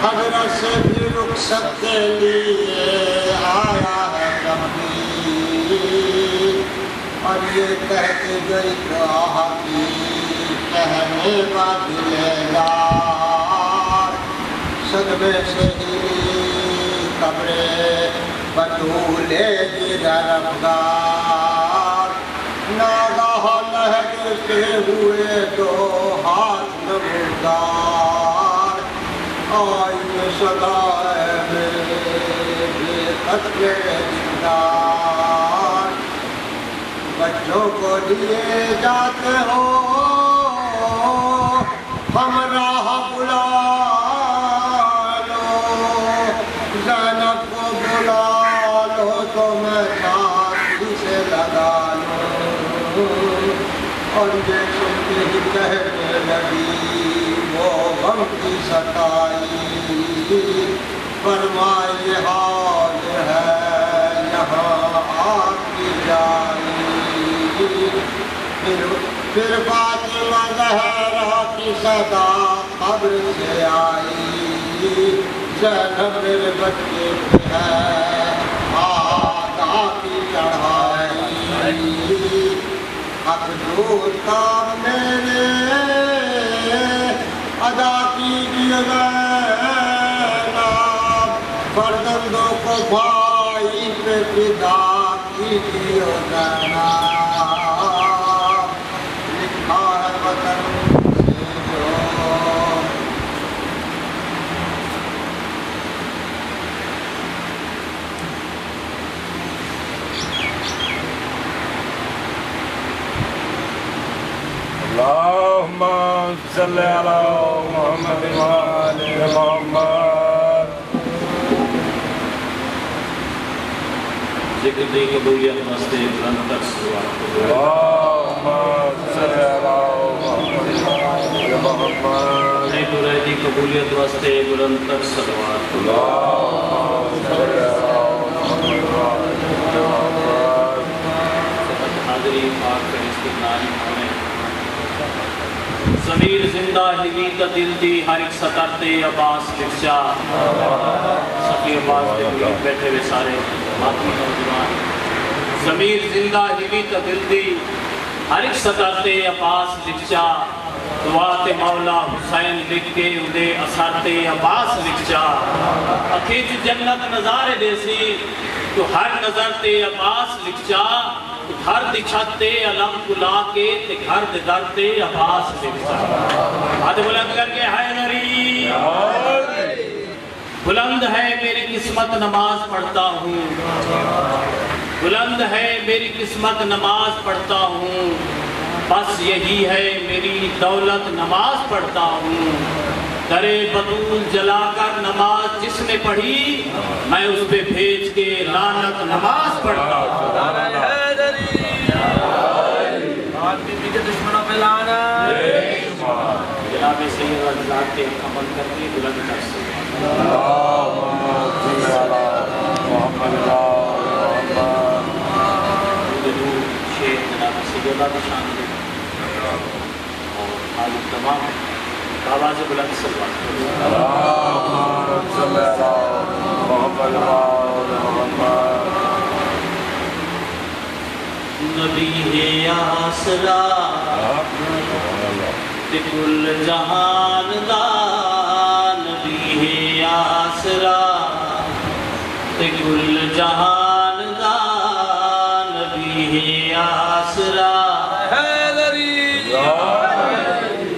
حضرت سے بھی رخصت کے لیے آیا ہے کبھی، اور یہ کہہ کے جو ایک آہ کی کہنے کا دلدار، صدمے سے ہی قبر بطولے دی رفتار، ناگاہ لہجتے ہوئے دو ہاتھ نمودار، آئی صدا ہے میرے قتل دیدار، بچوں کو لیے جاتے ہو ہمراہ بلا لو، زینب کو بلا لو تو میں ساتھی سے لگا لوں، اور یہ سنتے ہی کہنے لگی وہ غم کی ستائی، فرمائے حال ہے یہاں آپ کی جائی، پھر فاطمہ زہرا کی صدا قبر سے آئی، زینب میرے بچے پہ ہے آقا کی چڑھائی، حق دور کا میرے ادا کیجیے زینب، فرزندوں کو بھائی پہ فدا کیجیے زینب، لکھا ہے وطن سے جو اللهم صل على محمد وآل محمد۔ ذکر دی قبولیت واسطے بلند تک صلوات پڑھو۔ اللهم صل على محمد وآل محمد۔ اے برائے دی قبولیت واسطے بلند تک صلوات پڑھو۔ اللهم صل على محمد وآل محمد۔ حاضری پاک کر استقلال ہونے ضمیر زندہ ہی کا دل دی ہر ایک سطر تے عباس لکھجا، سخی عباس دے مرید بیٹھے ہوئے سارے باقی نوجوان، ضمیر زندہ ہی کا دل دی ہر ایک سطر تے عباس لکھجا، دعا تے مولا حسین لکھ کے اندے اثر تے عباس لکھجا، اکھیج جنت نظارے دیسی تو ہر نظر تے عباس لکھجا، گھر دکھاتے علم کلا کے گھر درتے عباس لکھتا، ہاتھ بلند کر کے حیدری، بلند ہے میری قسمت نماز پڑھتا ہوں، بلند ہے میری قسمت نماز پڑھتا ہوں، بس یہی ہے میری دولت نماز پڑھتا ہوں، درے بطول جلا کر نماز جس نے پڑھی میں اس پہ بھیج کے لعنت نماز پڑھتا ہوں۔ بی کے دشمنوں پہ لعنت، جناب سید حضرات کے عمل کرتے بلند کر سکتے اللهم صل على محمد وآل محمد۔ شیخ جناب سید اللہ کی شان دے اور حاضر تمام آواز بلند صلوات اللهم صل على محمد وآل محمد۔ نبی ہے آسرا تے کل جہان دا، نبی ہے آسرا تے کل جہان دا، نبی ہے آسرا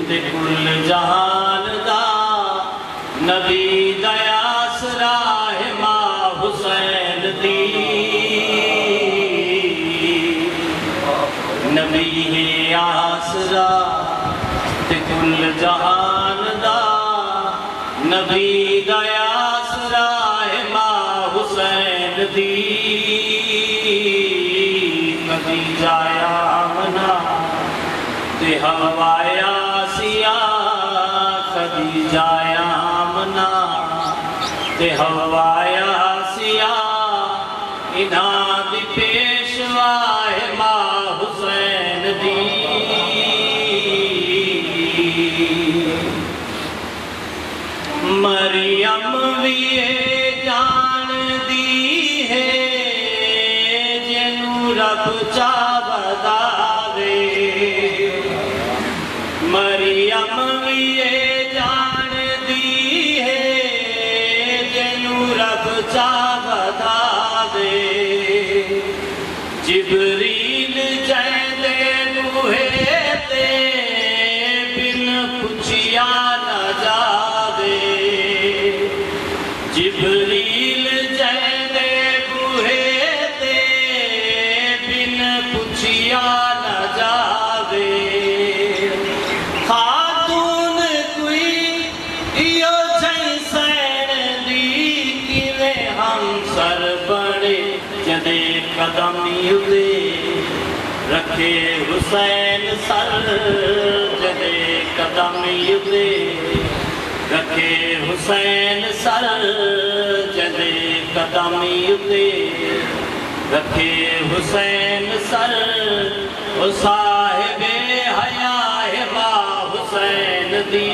تے کل جہان دا، نبی دا آسرا ہے ماں حسین دی، نبی ہے آسرا تے کل جہان دا، نبی دا آسرا ہے ماں حسین دی، کبھی جایا منا تے ہوایا سیا، کبھی جایا منا تے ہوایا سیا، انہاں دی پیشوا ہے ماں حسین دی، مر مریم بھی جان دی ہے جنوں رب چاہے مریم بھی جان دی ہے جنوں رب چاہے جبریل چاہتے بوہے تے بن پچھیا نہ جاوے جبریل چاہتے بوہے تے بن پچھیا نہ جاوے خاتون کوئی ایو چھئی سین دی کیویں ہم سر بڑے جدے قدم یدے رکھے حسین سر جدے قدم یدے رکھے حسین سر جدے قدم یدے رکھے حسین سر او صاحب حیاء با حسین دی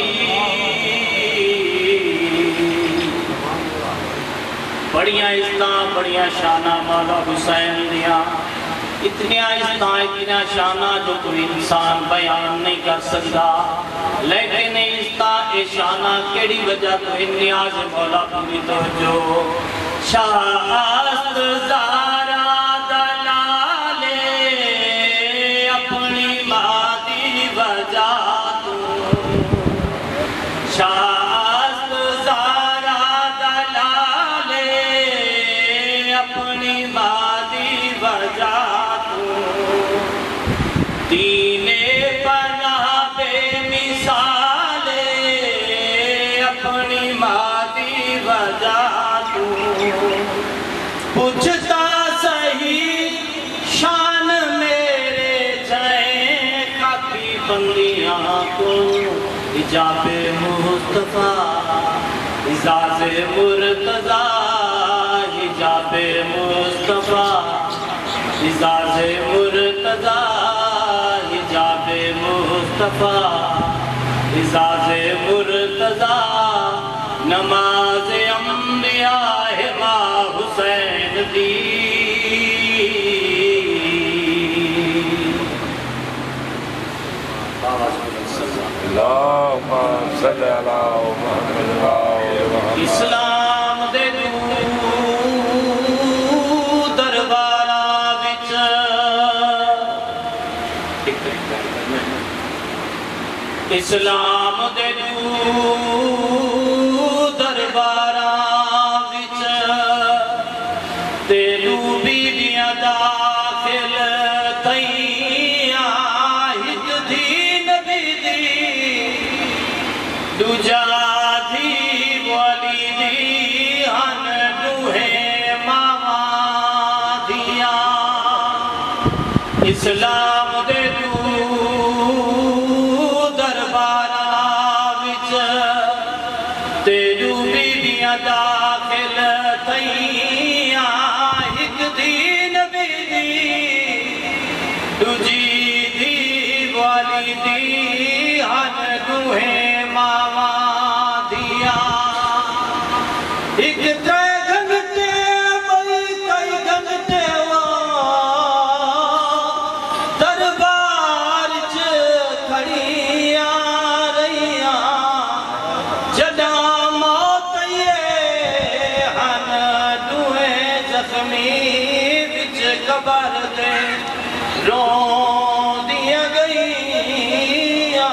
بڑیاں عزتاں بڑیاں شانہ مولا حسین دیا اتنیاں عزتاں اتنیاں شانہ جو کوئی انسان بیان نہیں کر سکتا لیکن عزتاں اے شانہ کیڑی وجہ تو نیاز مولا پوری توجہ شاست زارا دلالے اپنی مادی وجہ تو شاست زارا دلالے اپنی مادی وجہ تو دین پناہ بے مثالے اپنی مادی وجہ تو پوچھتا صحیح شان میرے جائیں کافی بندیاں کو حجاب مصطفیٰ اعزاز مرتضیٰ حجاب مصطفیٰ اعزاز مرتضیٰ حجاب مصطفیٰ اعزاز مرتضیٰ نماز انبیاء با حسین دی اللہم صلی اللہ محمد اسلام دے دو دربارہ وچ اسلام دے دو دربارہ وچ تینو بیبیاں داخل تھیاں ہک دی نبی دی دوجا دی والی دی ہن دوہے ماواں دیاں اسلام دے دو دربارہ وچ تینو بیبیاں داخل تھیاں ہک دی نبی دی دوجی دی والی دی ہن دوہے ماواں دیاں ایک ترے گھنٹے بئی کئی گھنٹے دربار چ کھڑیاں رہیاں جداں موت ہن دوہے زخمی وچ قبر دے روندیاں گئیاں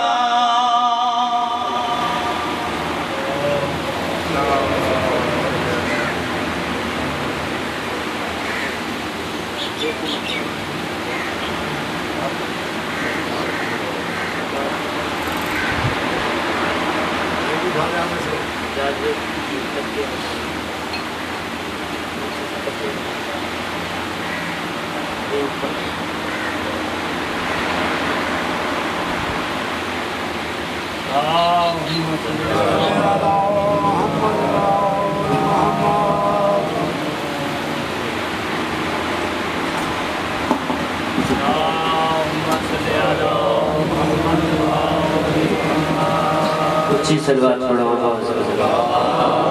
اچھی سلوات پڑھو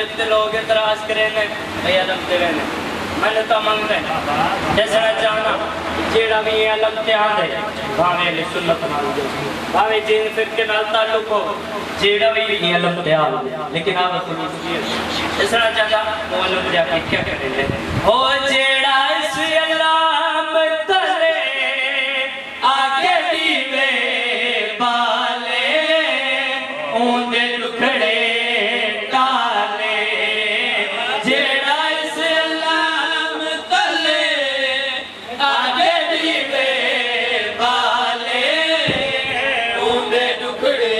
اتنے لوگ اعتراض کریں گے بھئی علم تے رہنے میں نے تو منگ رہے جیسے نہ جانا جیڑا بھی یہ علم تے آن دے بھاوے علی سنت نال دے بھاوے جین فرقے نال تعلق ہو جیڑا بھی یہ علم تے آن دے لیکن آپ کو جیسے نہ جانا وہ علم تے آن کیا کریں گے ہو جیڑا اس علم تلے آگے دیوے بالے اون دے ٹکڑے ڈالے جیڑا اس علم تلے آگے دیوے بالے اون دے ٹکڑے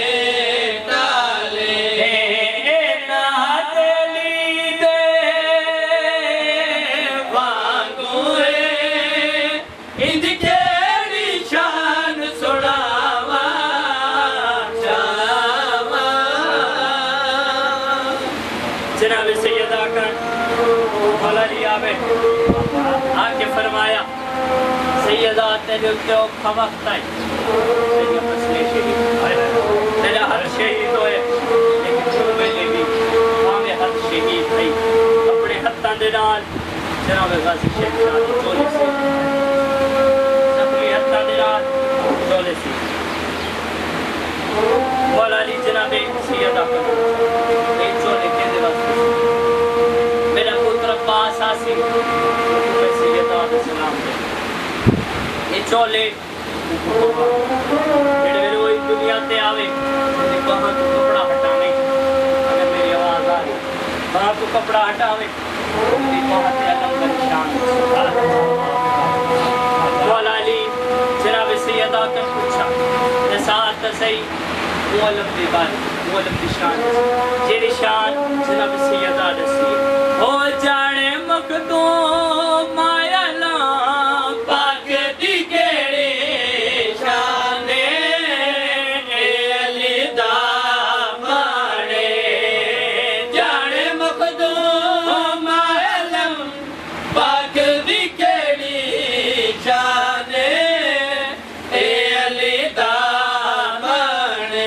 ڈالے نا دلی دے وانگو انج کیڑی شان سڑاوا جاوا جناب سیدہ کر مولا علی آوے آکے فرمایا سیدہ تیرے اتنے اوکھا وقت آئی تیرے مسئلے شہید تیرا ہر شہید ہوئے لیکن جو میں نے بھی ہمیں ہر شہید تھی اپنے ہتھان دے نال جناب غازی شیخ شاہی چولے سے زخمی ہتھان دے نال چولے سے مولا علی جناب سیدہ کر ایک چولے کے دے واسطے میرا پتر عباس آسی میں سیدہ علیہ السلام دے یہ چولے جڑے میرے وہی دنیا تے آوے وہاں تو کپڑا ہٹاوے اگر میری آواز آ رہی وہاں تو کپڑا ہٹاوے وہاں تے علم کا نشان مولا علی جناب سیدہ کر پوچھا نسات صحیح وہ علم دی بات وہ علم دی شان جیڑی شان جناب سیدہ دسی ہو جانے مخدوم علم پاک دی کیڑی شان علی دا مانے جانے مخدوم علم پاک دی کیڑی شان علی دا مانے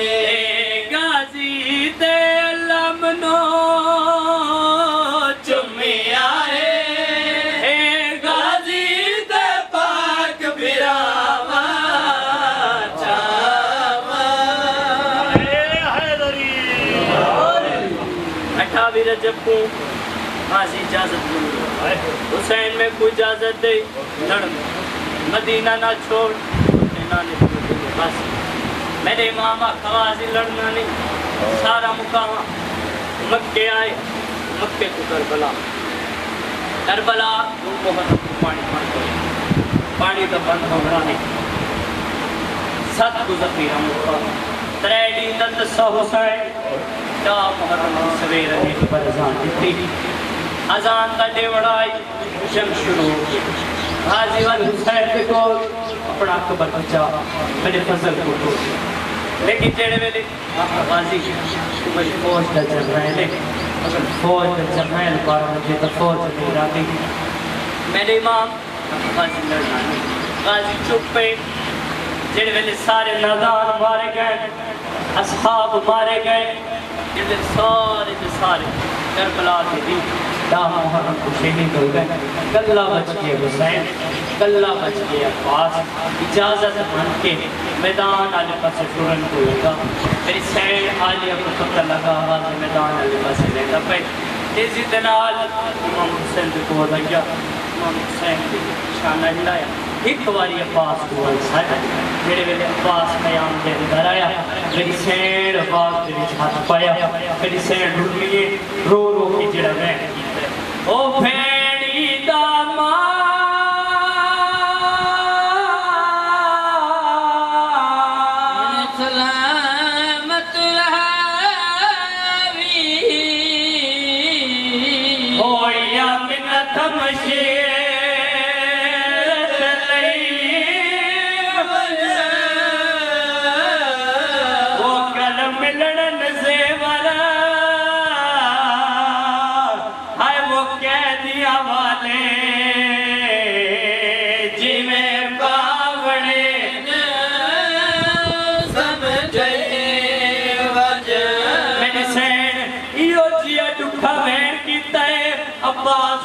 غازی تے علم نو چمیا ہے غازی تے پاک براوا چاوا اٹھاوی رجب کو غازی اجازت ملی حسین میں کوئی اجازت دے لڑن مدینہ نہ چھوڑ نانے بس میرے امام غازی لڑنا نہیں سارا مقام مکے آئے مکے کو کربلا کربلا محرم کو پانی بند ہوئے پانی تو بند ہونا نہیں ست کو ذخیرہ مقام تریڈی دند سو حسین دا محرم کی سویر رہے پر ازان دیتی ازان کا ڈیوڑائی جنگ شروع ہوئی غازی والد حسین کے کول اپنا قبر بچا میرے فضل کو دو لیکن جیڑے ویلے غازی مجھے فوج دا جرائلے اگر فوج دا جرائل بارا مجھے تا فوج نہیں راتی میرے امام غازی لڑنا نہیں غازی چپ پہ جیڑے ویلے سارے نادان مارے گئے اصحاب مارے گئے جیڑے سارے دے سارے کربلا کے دی دا محرم کو شہید ہو گئے گلہ بچ گئے حسین گلہ بچ گئے عباس اجازت مان کے میدان آلے پاس ٹورن کو لگا میری سین آلیہ کو پتہ لگا آواز میدان آلے پاس لیتا پہ تیزی دنال امام حسین کو ہو لگیا امام حسین کی شانہ ہلایا ایک باری عباس کو ساتھ میرے ویلے عباس قیام دے اندر آیا میری سین عباس دے ہاتھ پایا میری سین ڈھولیے رو رو کی جڑا میں او بھیڑی داما سلامت رہی ہویا منت مشیر ملن زیور ہے وہ قیدی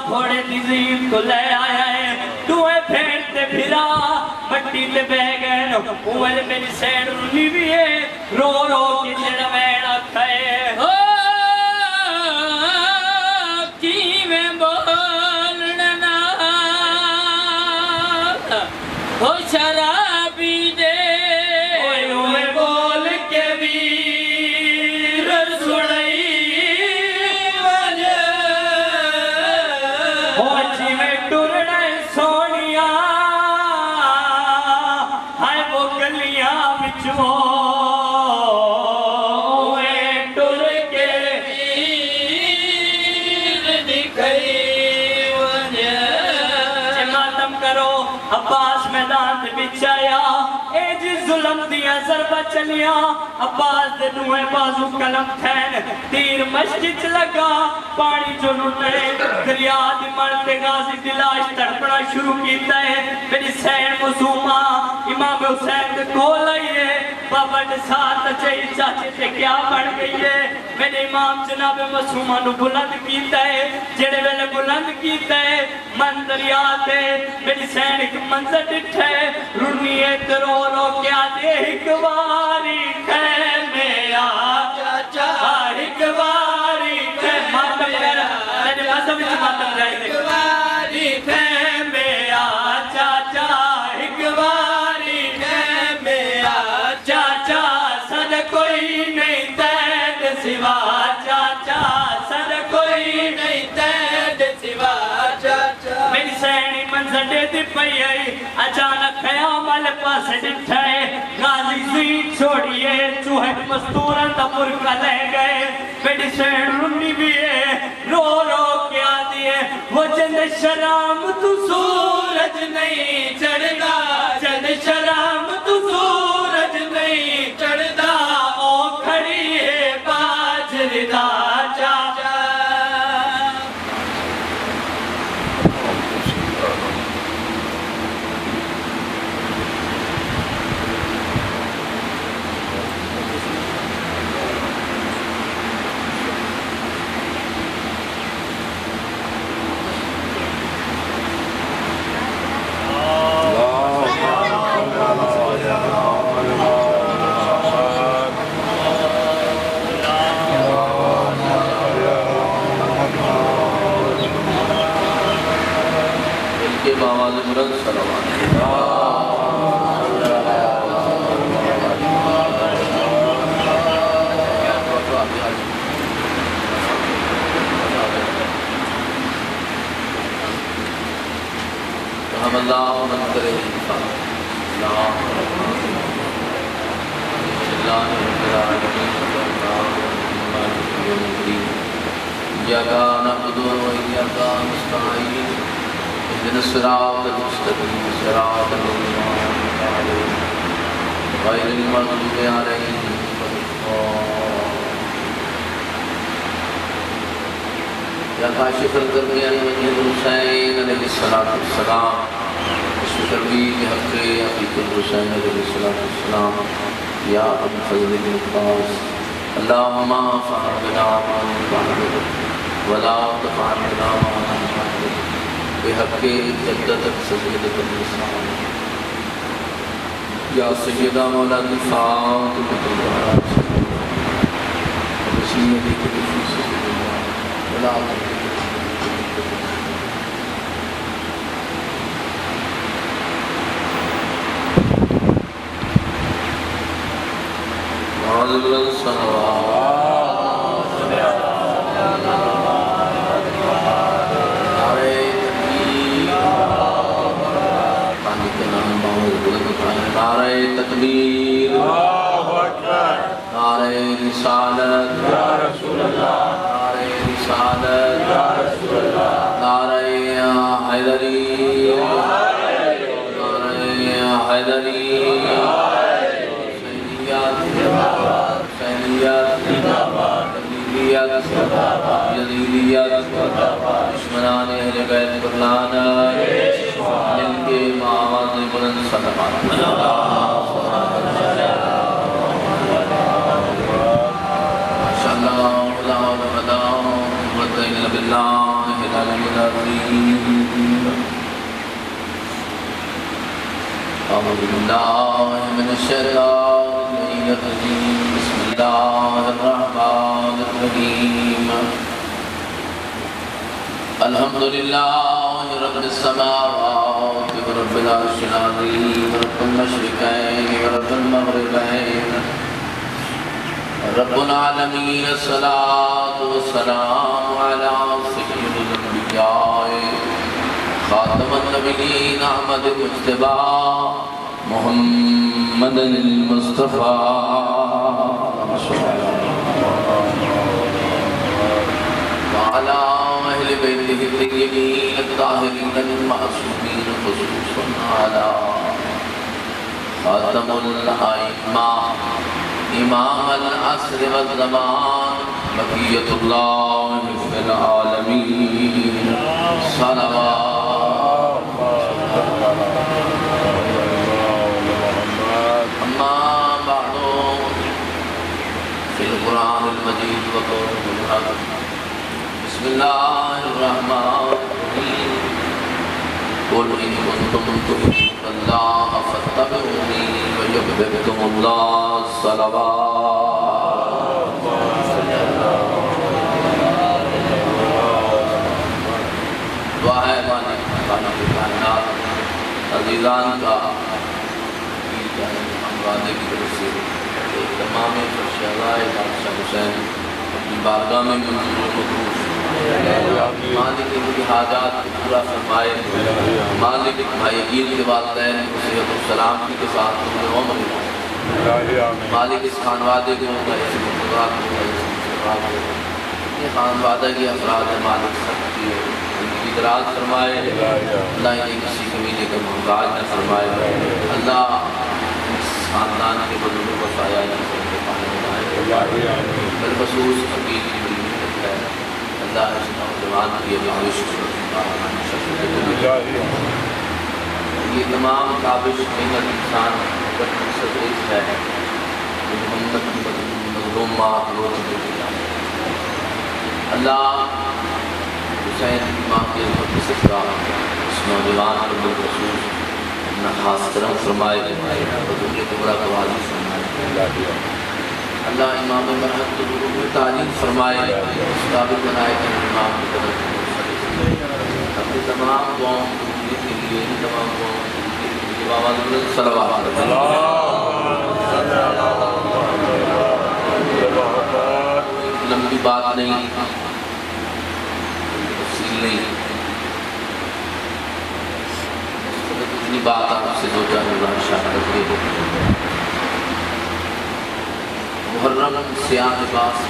گھوڑے دی زین کو لے آیا ہے دوئے پھیرتے پھرا مٹی تے بہ گئے نو اوہل میری سین رونی بھی ہے رو رو کی جڑا ویڑا کھائے کی میں بولنا او شرابی دے اوے بول کے ویر سڑائی وجہ او جی میں ٹرنا سونیا ہائے وہ گلیاں بچوں عباس میدان دے بچایا اے جی ظلم دیا ضربہ چلیا عباس دے نوے بازو کلم تھین تیر مسجد لگا پانی جو ننے دریا دی مرتے غازی دلاش تڑپنا شروع کیتا ہے میری سین مصومہ امام حسین دے کول آئیے بابا نے ساتھ چاہی چاچے تے کیا بڑھ گئی ہے میرے امام جناب مصومہ نو بلند کیتا ہے جڑے ویلے بلند کیتا ہے منظر یاد ہے میری سین ایک منظر ڈٹھے رونی اترو رو کیا دے ایک باری خیمے آ چاچا ایک باری خیمے ماتم میرا میرے مذہب سے ماتم رہے ایک باری خیمے آ چاچا ایک باری خیمے آ چاچا سر کوئی نہیں تید سوا چاچا سر کوئی نہیں تید سوا چاچا میری سینی منظر دے دی پئی آئی اچانک خیام والے پاس ڈٹھائے غازی زین چھوڑیے چوہے مستورن دا پرکا لے گئے میری سین رونی بھی ہے رو رو کیا دیئے وہ جند شرام تو سورج نہیں چڑھدا جند شرام تو سورج نہیں چڑھدا او کھڑی ہے باجر دا چاچا اللہ من کرے إياك نعبد وإياك نستعين اهدنا الصراط المستقيم صراط الذين أنعمت عليهم غير المغضوب عليهم ولا الضالين يا كاشف الكرب عن وجه الحسين عليه الصلاة والسلام اشفي بحق أخيك الحسين عليه الصلاة والسلام يا أبو الفضل المقدس اللهم فعل بنا ما نفعل ولا تفعل بنا ما نفعل بحق جدتك سيدة الإسلام يا سيدة مولانا فاطمة الزهراء بسيدك بفوسك ولا عظم الصلوات نعرہ تکبیر نعرہ رسالت یا رسول اللہ نعرہ رسالت یا رسول اللہ نعرہ حیدری نعرہ حیدری یزیدیت دشمنان اہل بیت کرلانا جن کے آواز بلند صدقات ماشاءاللہ لا حول ولا قوة الا باللہ العلی العظیم الرجيم أعوذ بالله من الشيطان الرجيم بسم الله الرحمن الرحيم الحمد لله رب السماوات ورب العرش العظيم رب المشرقين ورب المغربين رب العالمين الصلاة والسلام على سيد الأنبياء خاتم النبيين أحمد المجتبى محمد المصطفى وعلى أهل بيته الطيبين الطاهرين المعصومين خصوصا على خاتم الأئمة إمام العصر والزمان بقية الله في العالمين صلوات أما بعد في القرآن المجيد وقوله الحق بسم الله الرحمن الرحيم قل إن كنتم تحبون الله فاتبعوني ويحببكم الله صلوات دعا ہے مالک کائنات عزیزان کا ہم وعدے کی طرف سے تمام شہزائے بادشاہ حسین اپنی بارگاہ میں منظور مقبول مالک کی حاجات پورا فرمائے مالک بھائی عید کے والدین صحت و سلامتی کے ساتھ عمر مالک اس خانوادے کو یہ خانوادہ کی افراد ہے مالک سب کی ان کی دراز فرمائے اللہ انہیں کسی کمینے کا محتاج نہ فرمائے اللہ اس خاندان کے بزرگوں کو سایہ بالخصوص حقیق کی ملت ہے اللہ اس نوجوان کی کاوش یہ تمام کاوش محنت انسان پر مقصد ایک ہے محمد کی مظلومہ روز اللہ حسین امام کی عظمت کی صدقہ اس نوجوان پر بالخصوص اپنا خاص کرم فرمائے بزرگ کبرا کو عزیز فرمائے اللہ امام مرحمت کے ضرور میں تعلیم فرمائے اس قابل بنائے کہ امام کی قدر اپنے تمام قوم کے لیے تمام قوم کے لیے بابا صلوات لمبی بات نہیں تفصیل نہیں اتنی بات آپ سے دو چار اللہ شاہ کر کے محرم سیاہ لباس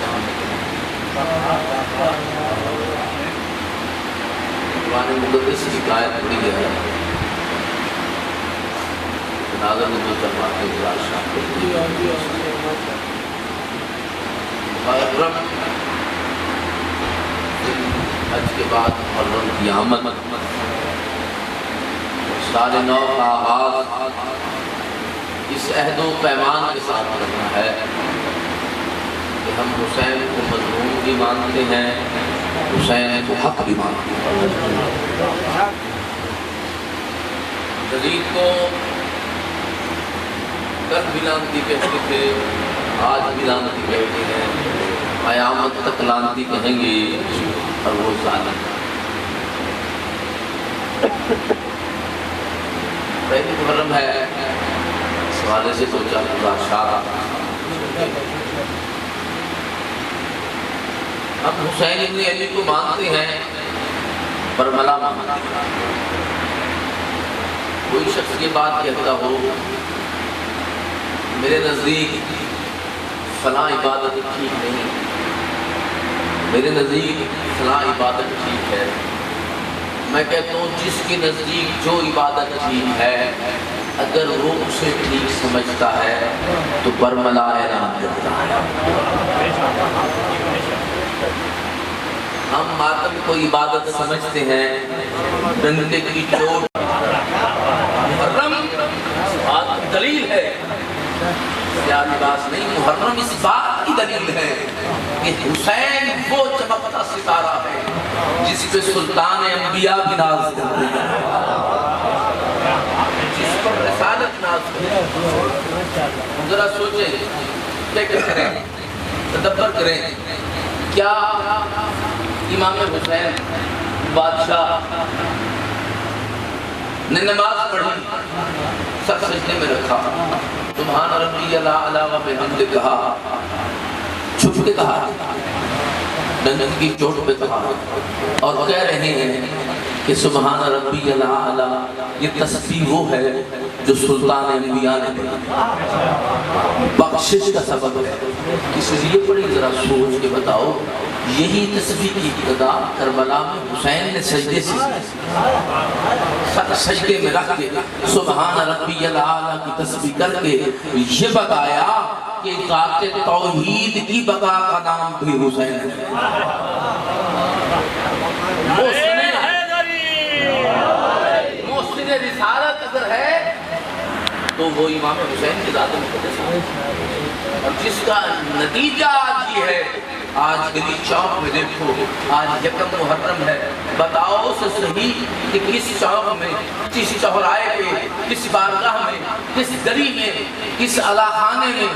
قرآن مقدس کی آیت پڑھی ہے جنازہ میں دو چار باتیں اللہ شاہ کر کے محرم حج کے بعد محرم کی آمد سال نو کا آغاز اس عہد و پیمان کے ساتھ کرنا ہے کہ ہم حسین کو مظلوم بھی مانتے ہیں حسین کو حق بھی مانتے ہیں جدید کو کل بھی لانتی کہتے تھے آج بھی لانتی کہتے ہیں قیامت تک لانتی کہیں گے اور وہ ظالم پہلی محرم ہے اس حوالے سے سوچا پورا اشارہ ہم حسین ابن علی کو مانتے ہیں برملا مانتے ہیں کوئی شخص یہ بات کہتا ہو میرے نزدیک فلاں عبادت ٹھیک نہیں میرے نزدیک فلاں عبادت ٹھیک ہے میں کہتا ہوں جس کے نزدیک جو عبادت ٹھیک ہے اگر وہ اسے ٹھیک سمجھتا ہے تو برملا اعلان کرتا ہے ہم ماتم کو عبادت سمجھتے ہیں ڈنڈے کی چوٹ محرم بات دلیل ہے سیاہ لباس نہیں محرم اس بات کی دلیل ہے کہ حسین وہ چمکتا ستارہ ہے جس پہ پہ سلطان انبیاء بھی ناز کرتے ہیں، جس پر رسالت ناز کرتے ہیں۔ ذرا سوچیں، فکر کریں، تدبر کریں، کیا امام حسین بادشاہ نے نماز پڑھی، سر سجدے میں رکھا، سبحان ربی الاعلی و بحمدہ کہا، چھپ کے کہا، ڈنڈن کی چوٹ پہ کہا، اور کہہ رہے ہیں کہ سبحان ربی الاعلی، یہ تسبیح وہ ہے جو سلطان انبیاء نے پڑھی، بخشش کا سبب ہے۔ اس لیے پڑھی، ذرا سوچ کے بتاؤ، یہی تسبیح کی ابتدا کربلا میں حسین نے سجدے سے سجدے میں رکھ کے سبحان ربی الاعلی کی تسبیح کر کے یہ بتایا کہ ذات توحید کی بقا کا نام بھی حسین ہے۔ محسن رسالت اگر ہے تو وہ امام حسین کی ذات مقدس ہے، اور جس کا نتیجہ آج یہ ہے، آج گلی چوک میں دیکھو، آج یکم محرم ہے، بتاؤ سے صحیح کہ کس چوک میں، کس چوراہے پہ، کس بارگاہ میں، کس گلی میں، کس علاخانے میں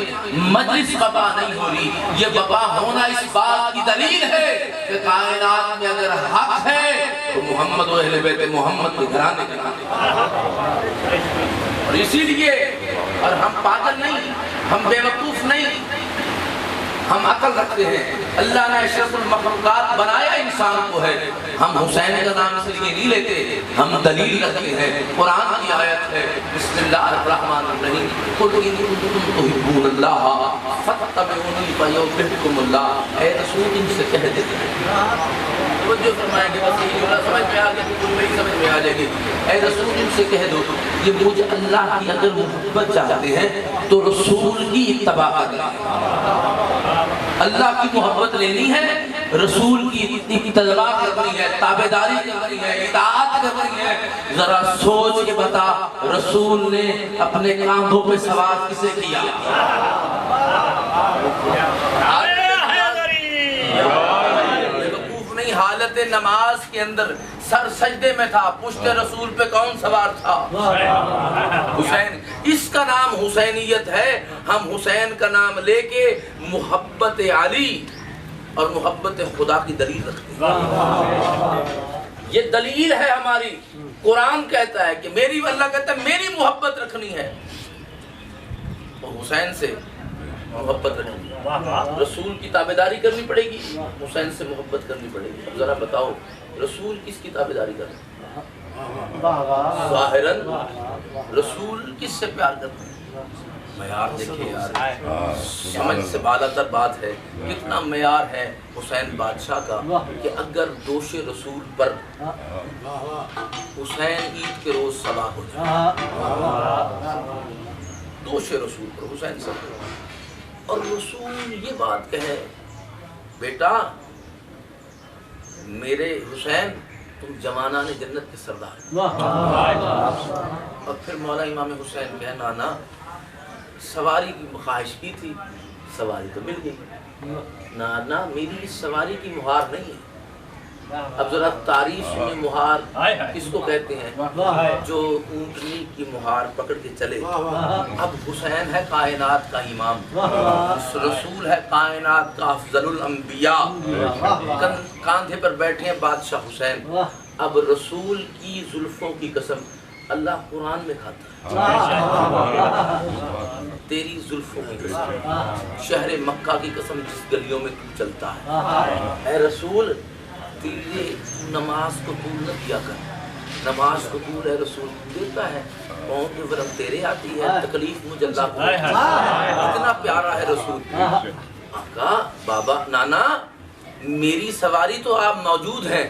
مجلس بپا نہیں ہو رہی۔ یہ بپا ہونا اس بات کی دلیل ہے کہ کائنات میں اگر حق ہے تو محمد و اہل بیت محمد کے گھرانے کے نام، اور اسی لیے، اور ہم پاگل نہیں، ہم بے وقوف نہیں، ہم عقل رکھتے ہیں۔ اللہ نے اشرف المخلوقات بنایا انسان کو ہے، ہم حسین کا نام اس لیے نہیں لیتے، ہم دلیل رکھتے ہیں۔ قرآن کی آیت ہے، بسم اللہ الرحمن الرحیم، قل ان کنتم تحبون اللہ فاتبعونی یحببکم اللہ۔ اے رسول ان سے کہہ دے، توجہ فرمائیں گے، بس یہ جملہ سمجھ میں آ گیا تو تم نہیں سمجھ میں آ جائے گی۔ اے رسول ان سے کہہ دو، یہ مجھے اللہ کی اگر محبت چاہتے ہیں تو رسول کی اتباع کریں۔ اللہ کی محبت لینی ہے، رسول کی اتباع کرنی ہے، تابعداری کرنی ہے، اطاعت کرنی ہے۔ ذرا سوچ کے بتا، رسول نے اپنے کاندھوں پہ سوار کسے کیا؟ وقوف نہیں، حالت نماز کے اندر سر سجدے میں تھا، پشت رسول پہ کون سوار تھا؟ حسین۔ اس کا نام حسینیت ہے۔ ہم حسین کا نام لے کے محبت علی اور محبت خدا کی دلیل رکھتے ہیں۔ یہ دلیل ہے ہماری۔ قرآن کہتا ہے کہ میری، اللہ کہتا ہے میری محبت رکھنی ہے، اور حسین سے محبت رکھنی ہے، رسول کی تابعداری کرنی پڑے گی، حسین سے محبت کرنی پڑے گی۔ اب ذرا بتاؤ، رسول کس کی تابعداری کرتے ہیں؟ ظاہراً رسول کس سے پیار کرتے ہیں؟ معیار دیکھیں یار، سمجھ سے بالا تر بات ہے، کتنا معیار ہے حسین بادشاہ کا کہ اگر دوش رسول پر حسین عید کے روز سوار ہو جائے، دوش رسول پر حسین سوار، اور رسول یہ بات کہے، بیٹا میرے حسین تم جوانان جنت کے سردار، اور پھر مولا امام حسین کہے، نانا سواری کی خواہش کی تھی، سواری تو مل گئی، نانا میری اس سواری کی مہار نہیں ہے۔ اب ذرا تعریف میں مہار کس کو کہتے ہیں؟ جو اونٹنی کی مہار پکڑ کے چلے۔ اب حسین ہے کائنات کا امام، رسول ہے کائنات کا افضل الانبیاء، کاندھے پر بیٹھے ہیں بادشاہ حسین۔ اب رسول کی زلفوں کی قسم اللہ قرآن میں کھاتا ہے، تیری زلفوں کی قسم، شہر مکہ کی قسم جس گلیوں میں تو چلتا ہے، اے رسول تیرے نماز کو دور نہ کیا کر، نماز کو دور ہے رسول دیتا ہے، پاؤں کی ورم تیرے آتی ہے، تکلیف مجھے اللہ کو، اتنا پیارا ہے رسول۔ آقا بابا نانا میری سواری تو آپ موجود ہیں،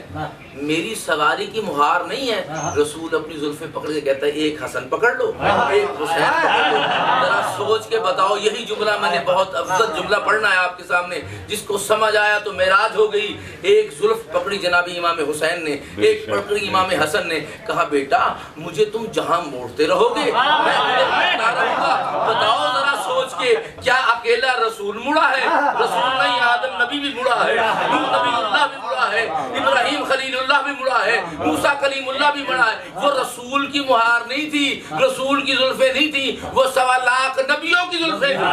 میری سواری کی مہار نہیں ہے۔ رسول اپنی زلفیں پکڑ کے کہتا ہے ایک حسن پکڑ لو، ایک حسین پکڑ لو۔ ذرا سوچ کے بتاؤ، یہی جملہ میں نے بہت افضل جملہ پڑھنا ہے آپ کے سامنے، جس کو سمجھ آیا تو معراج ہو گئی۔ ایک زلف پکڑی جناب امام حسین نے، ایک پکڑی امام حسن نے، کہا بیٹا مجھے تم جہاں موڑتے رہو گے میں موڑتا رہوں گا۔ بتاؤ ذرا سوچ کے، کیا اکیلا رسول مڑا ہے؟ رسول نہیں، آدم نبی نبی بھی مڑا ہے، نوح نبی اللہ بھی مڑا ہے، ابراہیم خلیل اللہ بھی مڑا ہے، موسیٰ کلیم اللہ بھی مڑا ہے۔ وہ رسول کی مہار نہیں تھی، رسول کی زلفیں نہیں تھی، وہ 1.25 لاکھ نبیوں کی زلفیں تھی۔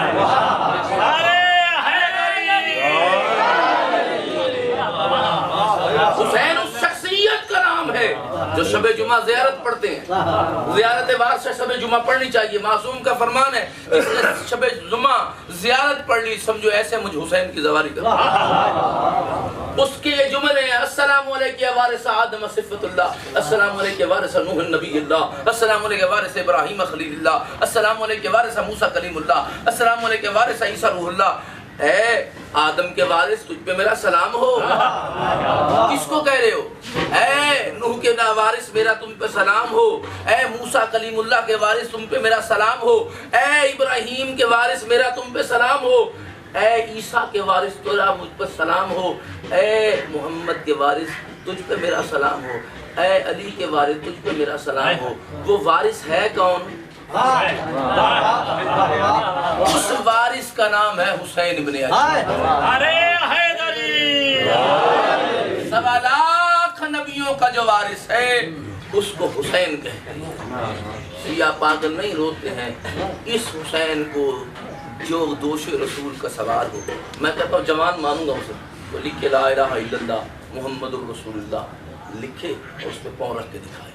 حسین اس شخصیت کا نام ہے جو شب جمعہ زیارت پڑھتے ہیں۔ زیارت وارث سے شب جمعہ پڑھنی چاہیے، معصوم کا فرمان ہے، جس نے شب جمعہ زیارت پڑھ لی سمجھو ایسے مجھ حسین کی زواری کر۔ اس کے یہ جملے ہیں: السلام علیکم یا وارث آدم صفت اللہ، السلام علیکم یا وارث نوح نبی اللہ، السلام علیکم یا وارث ابراہیم خلیل اللہ، السلام علیکم یا وارث موسیٰ کلیم اللہ، السلام علیکم یا وارث عیسیٰ روح اللہ۔ اے آدم کے وارث تجھ پہ میرا سلام ہو۔ کس کو کہہ رہے ہو؟ اے نوح کے وارث میرا تم پہ سلام ہو، اے موسیٰ کلیم اللہ کے وارث تم پہ میرا سلام ہو، اے ابراہیم کے وارث میرا تم پہ سلام ہو، اے عیسیٰ کے وارث تیرا مجھ پر سلام ہو، اے محمد کے وارث تجھ پہ میرا سلام ہو، اے علی کے وارث تجھ پہ میرا سلام ہو۔ وہ وارث ہے کون؟ اس وارث کا نام ہے حسین ابن علی۔ 1.25 لاکھ نبیوں کا جو وارث ہے اس کو حسین کہتے ہیں۔ شیعہ پاگل نہیں روتے ہیں اس حسین کو جو دوش رسول کا سوال ہو۔ میں کہتا ہوں جوان مانوں گا اسے، وہ لکھے لا الہ الا اللہ محمد الرسول اللہ، لکھے اور اس پہ پاؤں رکھ کے دکھائے،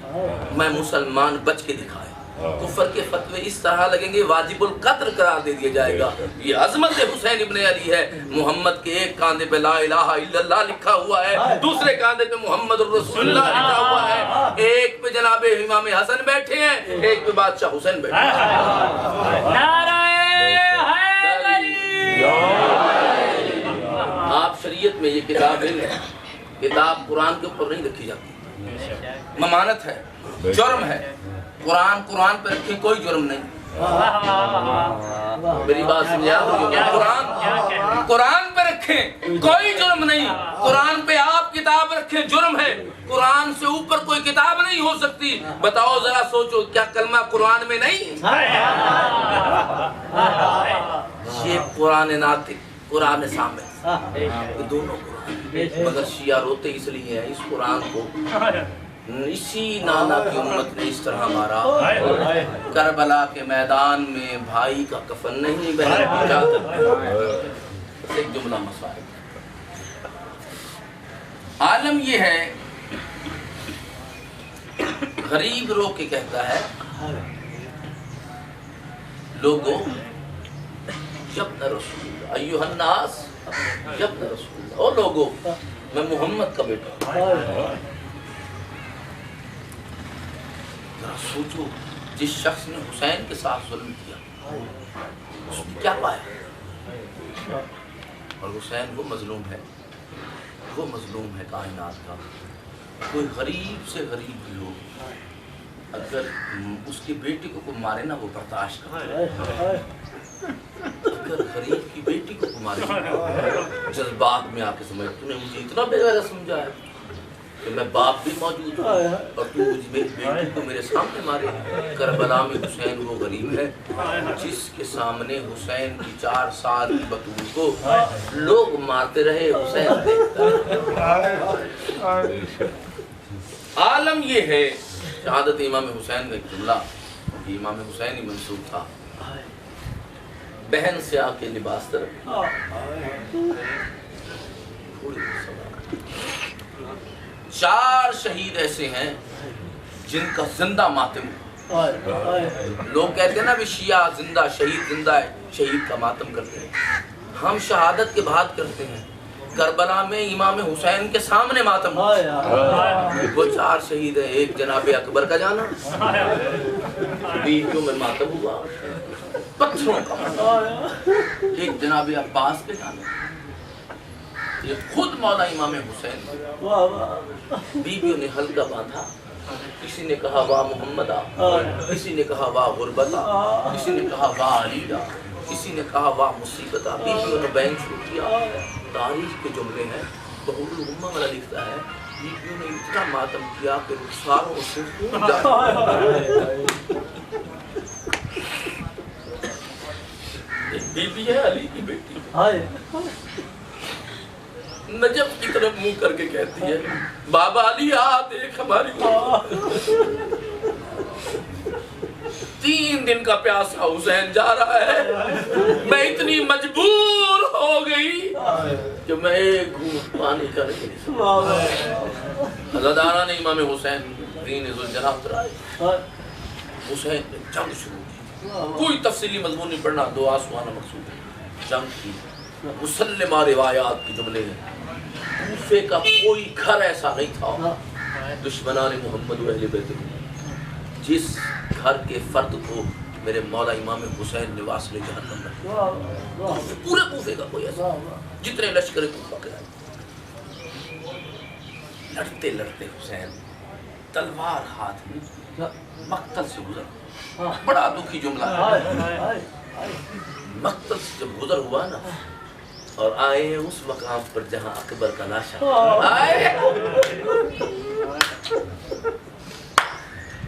میں مسلمان بچ کے دکھائے۔ کفر کے فتوے اس طرح لگیں گے واجب القتل قرار دے دیا جائے گا۔ یہ عظمت حسین ابن علی ہے۔ محمد کے ایک کاندھے پہ لا الہ الا اللہ لکھا ہوا ہے، دوسرے کاندھے پہ محمد الرسول اللہ لکھا ہوا ہے، ایک پہ جناب امام حسن بیٹھے ہیں، ایک پہ بادشاہ حسین بیٹھے ہیں۔ آپ شریعت میں یہ کتاب ہے، کتاب قرآن کے اوپر نہیں رکھی جاتی، ممانت ہے، جرم ہے۔ قرآن پہ رکھیں کوئی جرم نہیں۔ میری بات سمجھا؟ قرآن پہ رکھیں کوئی جرم نہیں، قرآن پہ آپ کتاب رکھیں جرم ہے۔ قرآن سے اوپر کوئی کتاب نہیں ہو سکتی۔ بتاؤ ذرا سوچو، کیا کلمہ قرآن میں نہیں؟ یہ قرآن ناطق، قرآن سامع، دونوں قرآن، مگر شیعہ روتے اس لیے ہیں اس قرآن کو اسی نانا کی امت نے اس طرح مارا۔ کربلا کے میدان میں بھائی کا کفن نہیں بہن کی چادر۔ ایک جملہ مسائل۔ عالم یہ ہے، غریب رو کے کہتا ہے لوگوں یبن رسول اللہ ایھا الناس یبن رسول اللہ، او لوگوں میں محمد کا بیٹا ہوں۔ سوچو جس شخص نے حسین کے ساتھ ظلم کیا اس نے کیا پایا؟ اور حسین وہ مظلوم ہے، وہ مظلوم ہے کائنات کا۔ کوئی غریب سے غریب بھی ہو اگر اس کی بیٹی کو کوئی مارے نا وہ برداشت کرے، اگر غریب کی بیٹی کو مارے جذبات میں آ کے سمجھ، تو نے مجھے اتنا بے غیرت سمجھا ہے کہ میں باپ بھی موجود ہوں اور تو مجھ میری بیٹی کو میرے سامنے مارے۔ کربلا میں حسین وہ غریب ہے جس کے سامنے حسین کی 4 سال کی بطول کو لوگ مارتے رہے، حسین دیکھتا ہے۔ عالم یہ ہے شہادت امام حسین کا ایک جملہ، امام حسین ہی منسوب تھا، بہن سے آ کے لباس طرف 4 شہید ایسے ہیں جن کا زندہ ماتم، لوگ کہتے ہیں نا بھی شیعہ زندہ شہید زندہ ہے، شہید کا ماتم کرتے ہیں، ہم شہادت کے بعد کرتے ہیں۔ کربلا میں امام حسین کے سامنے ماتم، وہ 4 شہید ہیں، ایک جناب اکبر کا جانا، بیویوں میں ماتم ہوا پتھروں کا، ایک جناب عباس کے جانا، یہ خود مولا امام حسین، بیویوں نے حلقہ باندھا، کسی نے کہا واہ محمد آ، کسی نے کہا واہ غربت آ، کسی نے کہا واہ علی آ، کسی نے کہا واہ مصیبت آ، بیویوں نے بین شروع کیا۔ تاریخ کے جملے ہیں، بہول الامہ والا لکھتا ہے بیویوں نے اتنا ماتم کیا کہ رخساروں سے خون جاتا۔ بیوی ہے علی کی بیٹی، نجف کی طرف منہ کر کے کہتی ہے بابا علی آ دیکھ ہماری 3 دن کا پیاسا حسین جا رہا ہے، میں اتنی مجبور ہو گئی کہ میں ایک گھونٹ پانی کر کے عزاداران امام حسین دین ذوالجلال اترائے، حسین نے جنگ شروع کی، کوئی تفصیلی مضمون نہیں پڑھنا، 2 آسوانہ مقصود ہے، جنگ کی مسلمہ روایات کی جملے ہیں، کوفے کا کوئی گھر ایسا نہیں تھا دشمنان محمد و اہل بیت جس گھر کے فرد کو میرے مولا امام حسین نے واصل جہنم میں، پورے کوفے کا کوئی ایسا جتنے لشکر کوفہ کے آئے، لڑتے لڑتے حسین تلوار ہاتھ میں مقتل سے گزر، بڑا دکھی جملہ ہے، مقتل سے جب گزر ہوا نا اور آئے اس مقام پر جہاں اکبر کا لاشا آئے،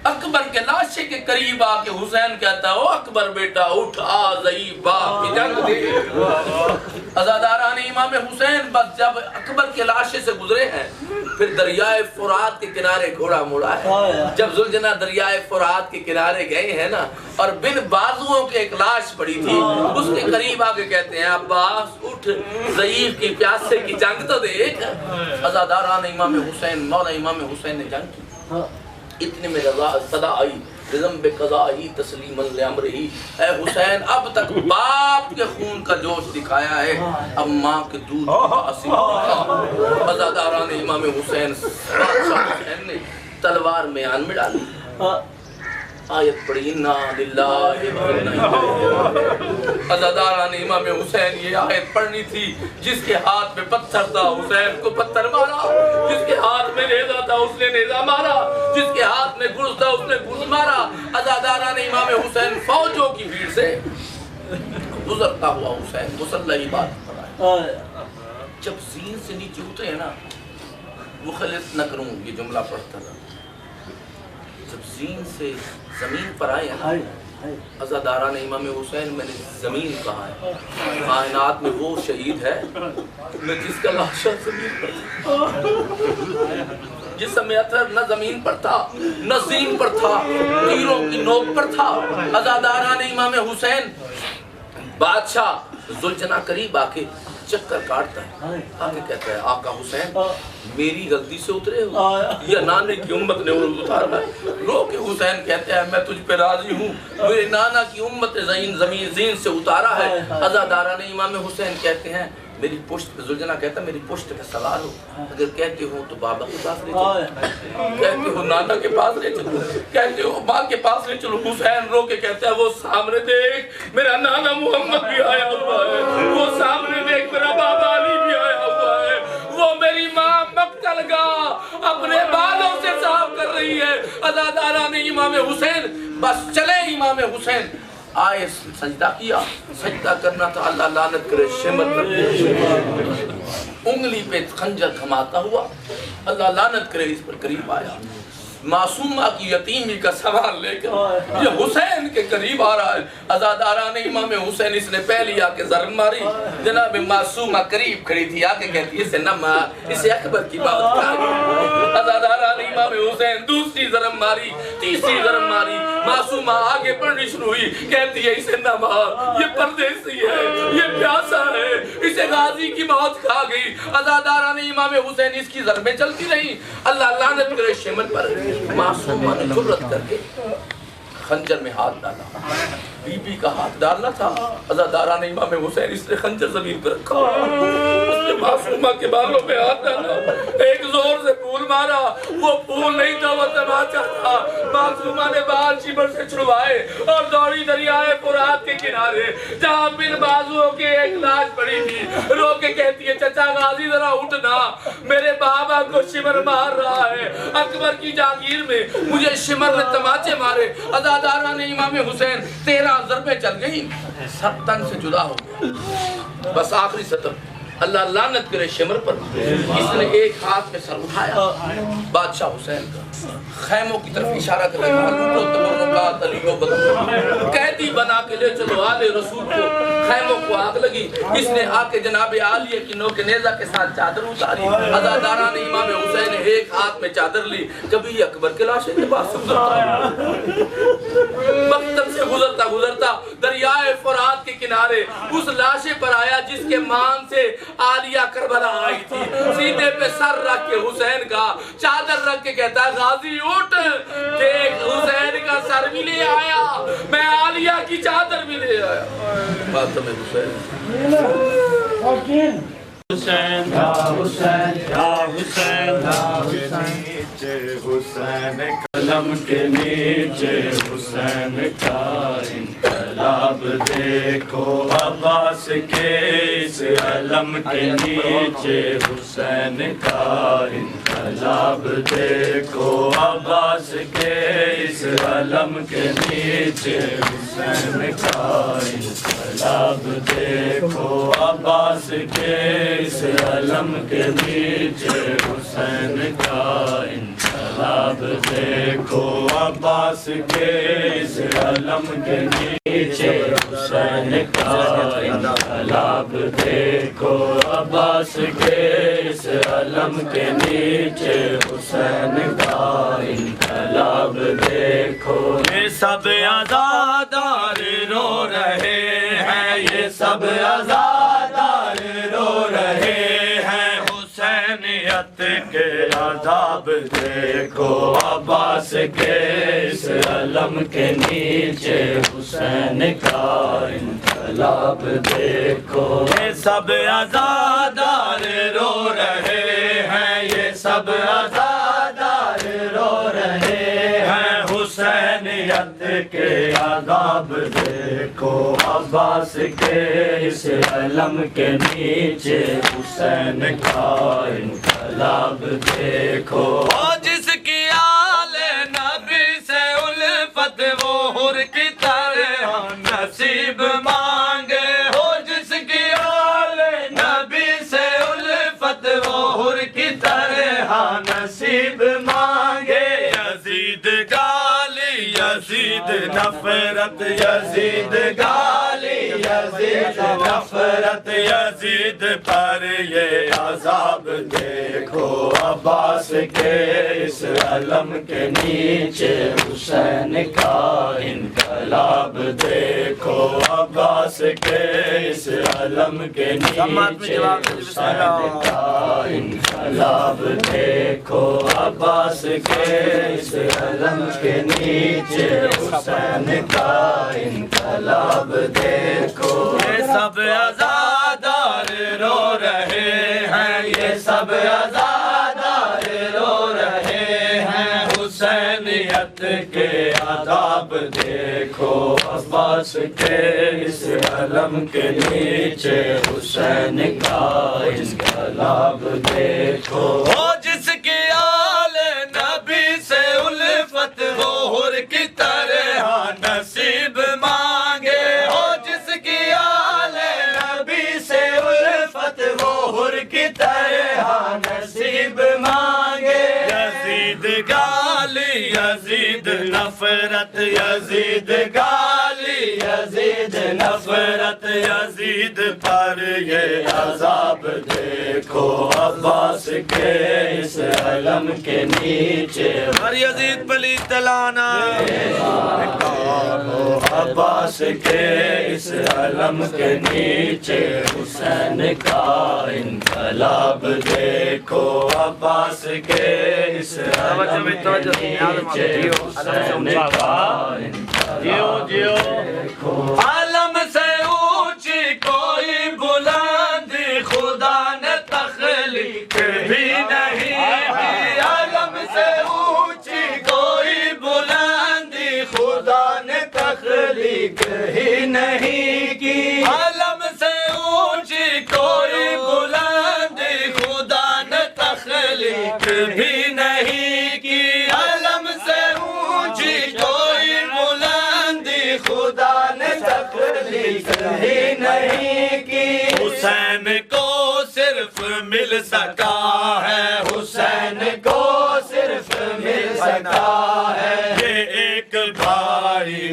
اکبر کے لاشے کے قریب آ کے حسین کہتا ہے او اکبر بیٹا اٹھا ضعیف باپ کی جنگ دے۔ عزاداران امام حسین بس جب اکبر کے لاشے سے گزرے ہیں پھر دریائے فرات کے کنارے گھوڑا موڑا ہے، جب ذوالجناح دریائے فرات کے کنارے گئے ہیں نا اور بن بازوؤں کے ایک لاش پڑی تھی، اس کے قریب آ کے کہتے ہیں عباس اٹھ ضعیف کی پیاسے کی جنگ تو دیکھ۔ عزاداران امام حسین مولا امام حسین نے جنگ کی، اتنے میں صدا آئی بذنب قضائی تسلیما لامرہی، اے حسین اب تک باپ کے خون کا جوش دکھایا ہے، اب ماں کے دودھ کا اثر دکھا۔ عزاداران امام حسین بادشاہ حسین نے تلوار میان میں ڈالی، آیت پڑھی انا للہ و انا الیہ۔ عزاداران امام حسین یہ آیت پڑھنی تھی، جس کے ہاتھ میں پتھر تھا حسین کو پتھر مارا، جس کے ہاتھ میں نیزہ تھا اس نے نیزہ مارا، جس کے ہاتھ میں گرز تھا اس نے گرز مارا۔ عزاداران امام حسین فوجوں کی بھیڑ سے گزرتا ہوا حسین مصلی عبادت پر آیا، جب زین سے نیچے اترے ہیں نا، مخلص نہ کروں یہ جملہ پڑھتا تھا، جب زین سے زمین پر آئے ہیں عزاداران امام حسین میں نے زمین کہا ہے، کائنات میں وہ شہید ہے جس کا لاشا زمین پر تھا، جسم میں اثر نہ زمین پر تھا نہ زین پر تھا، تیروں کی نوک پر تھا۔ عزاداران امام حسین بادشاہ ذوالجناح قریب آ کے چکر کاٹتا ہے، آگے کہتا ہے آقا حسین میری غلطی سے اترے ہو یا نانے کی امت نے اتارا ہے؟ رو کے حسین کہتے ہیں میں تجھ پہ راضی ہوں، میرے نانا کی امت نے زین سے اتارا ہے۔ عزاداران امام حسین کہتے ہیں میری پشت پہ، ذوالجناح کہتا ہے میری پشت پہ سوار ہو، اگر کہتے ہو تو بابا کے پاس لے چلو، کہتے ہو نانا کے پاس لے چلو، کہتے ہو ماں کے پاس لے چلو۔ حسین رو کے کہتا ہے وہ سامنے دیکھ میرا نانا محمد بھی آیا ہوا ہے، وہ سامنے دیکھ میرا بابا علی بھی آیا ہوا ہے، وہ میری ماں مقتل گاہ اپنے بالوں سے صاف کر رہی ہے۔ عزاداران امام حسین بس چلے، امام حسین آئے سجدہ کیا، سجدہ کرنا تھا، اللہ لعنت کرے شمر پر انگلی پہ خنجر تھماتا ہوا، اللہ لعنت کرے اس پر قریب آیا، معصومہ کی یتیمی کا سوال لے کر یہ حسین کے قریب آ رہا ہے۔ عزاداران امام حسین اس نے پہلی آ کے ضرب ماری، جناب معصومہ قریب کھڑی تھی، آ کے کہتی ہے اسے نہ مار، اسے اکبر کی بات کر۔ عزاداران امام حسین دوسری ضرب ماری، تیسری ضرب ماری، معصومہ آگے پڑھنی شروع ہوئی، کہتی ہے اسے نہ مار، یہ پردیسی ہے، یہ پیاسا ہے، اسے غازی کی موت کھا گئی۔ عزاداران امام حسین اس کی ضربیں چلتی رہی، اللہ لعنت کرے شمر پر۔ معصومہ نے جرأت کر کے خنجر میں ہاتھ ڈالا، بی بی کا ہاتھ ڈالنا تھا، عزاداران امام حسین اس نے خنجر زمین پر رکھا، اس نے معصومہ کے بالوں پہ ہاتھ ڈالا، ایک زور سے پھول مارا، وہ پھول نہیں تھا وہ تماچا تھا۔ معصومہ نے بال شمر سے چھڑوائے اور دوڑی دریائے فرات کے کنارے جہاں بن بازوؤں کے ایک لاش پڑی تھی، رو کے کہتی ہے چچا غازی ذرا اٹھنا، میرے بابا کو شمر مار رہا ہے، اکبر کی جاگیر میں مجھے شمر نے تماچے مارے۔ عزاداران امام حسین 13 ضربیں چل گئی، سر تن سے جدا ہو گیا، بس آخری سطر اللہ لعنت کرے شمر پر۔ اس نے ایک ہاتھ میں سر اٹھایا، بادشاہ حسین کا خیموں کی طرف اشارہ کر رہا ہے، قیدی بنا کے لے چلو آل رسول کو، خیموں کو آگ لگی، اس نے آ کے جناب عالیہ کی نوک نیزہ کے ساتھ چادر اتاری، عزاداران امام حسین نے ایک ہاتھ میں چادر لی، کبھی اکبر کے لاشیں لباس سے گزرتا مقتل سے گزرتا دریائے فرات کے کنارے اس لاشے پر آیا جس کے مان سے عالیہ کربلا آئی تھی، سیدھے پہ سر رکھ کے حسین کا چادر رکھ کے کہتا ہے غازی اٹھ دیکھ حسین کا سر بھی لے آیا، میں عالیہ کی چادر بھی لے آیا۔ خاتم حسین حسین یا حسین یا حسین یا نیچے حسین قلم کے نیچے حسین کا انقلاب دیکھو، عباس کے اس علم کے نیچے حسین کا انقلاب دیکھو، عباس کے اس علم کے نیچے حسین کا انقلاب دیکھو، عباس کے اس علم کے نیچے حسین کا انقلاب دیکھو، عباس کے اس علم کے نیچے حسین کا انقلاب دیکھو، عباس کے اس علم کے نیچے حسین کا انقلاب دیکھو۔ یہ سب عزادار رو رہے ہیں، یہ سب عزادار رو رہے ہیں، حسینیت کے عذاب دیکھو، عباس کے اس علم کے نیچے حسین کا انقلاب دیکھو۔ یہ سب عزادار رو رہے ہیں، یہ سب عزادار رو رہے ہیں، حسینیت کے عذاب دیکھو، عباس کے اس علم کے نیچے حسین کا انقلاب دیکھو۔ اور جس کی آل نبی سے الفت وہ حر کی طرح نصیب مانگے، ہو جس کی آل نبی سے الفت وہ حر کی طرح نصیب مانگے۔ یزید گالی یزید نفرت، یزید گالی یزید نفرت، یزید پر یہ عذاب دیکھو، عباس کے اس علم کے نیچے حسین کا انقلاب دیکھو، عباس کے اس علم کے نیچے حسین کا انقلاب دیکھو، عباس کے اس علم کے نیچے حسین کا انقلاب دیکھو۔ یہ سب عزادار رو رہے ہیں، یہ سب عزادار رو رہے ہیں، حسینیت کے عذاب دیکھو، عباس کے اس علم کے نیچے حسین کا انقلاب دیکھو۔ جس کی آل نبی سے الفت وہ حر کی طرح نصیب مانگے، ہو جس کی آل نبی سے الفت وہ حر کی طرح نصیب مانگے۔ یزید گالی یزید نفرت، یزید گالی یزید نفرت، یزید پر یہ عذاب دیکھو، عباس کے اس علم کے نیچے ہر یزید پلی تلانا، عباس کے اس علم کے نیچے حسین کا انقلاب دیکھو، عباس کے اس علم کے نیچے حسین کا انقلاب دیکھو۔ عالم سے اونچی کوئی بلندی خدا نے تخلیق بھی نہیں کی، عالم سے اونچی کوئی بلندی خدا نے تخلیق ہی نہیں کی، عالم سے اونچی کوئی بلندی خدا نے تخلیق بھی نہیں کی، عالم سے اونچی کوئی بلندی خدا نے تخلیق ہی نہیں کی۔ حسین کو صرف مل سکا ہے، حسین کو صرف مل سکا ہے، یہ ایک بھائی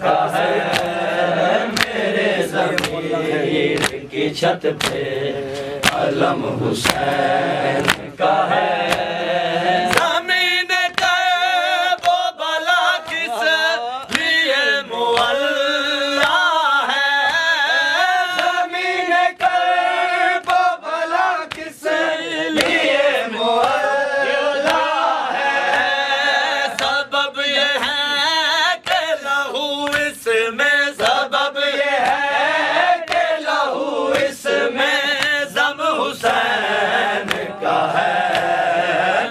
کا ہے میرے ضمیر کی چھت پہ علم حسین کا ہے زمین کرب و بلا کس لیے معلا ہے زمین کرب و بلا کس لیے معلا ہے سبب یہ ہے کہ لہو اس میں سبب یہ ہے کہ لہو اس میں زم حسین کا ہے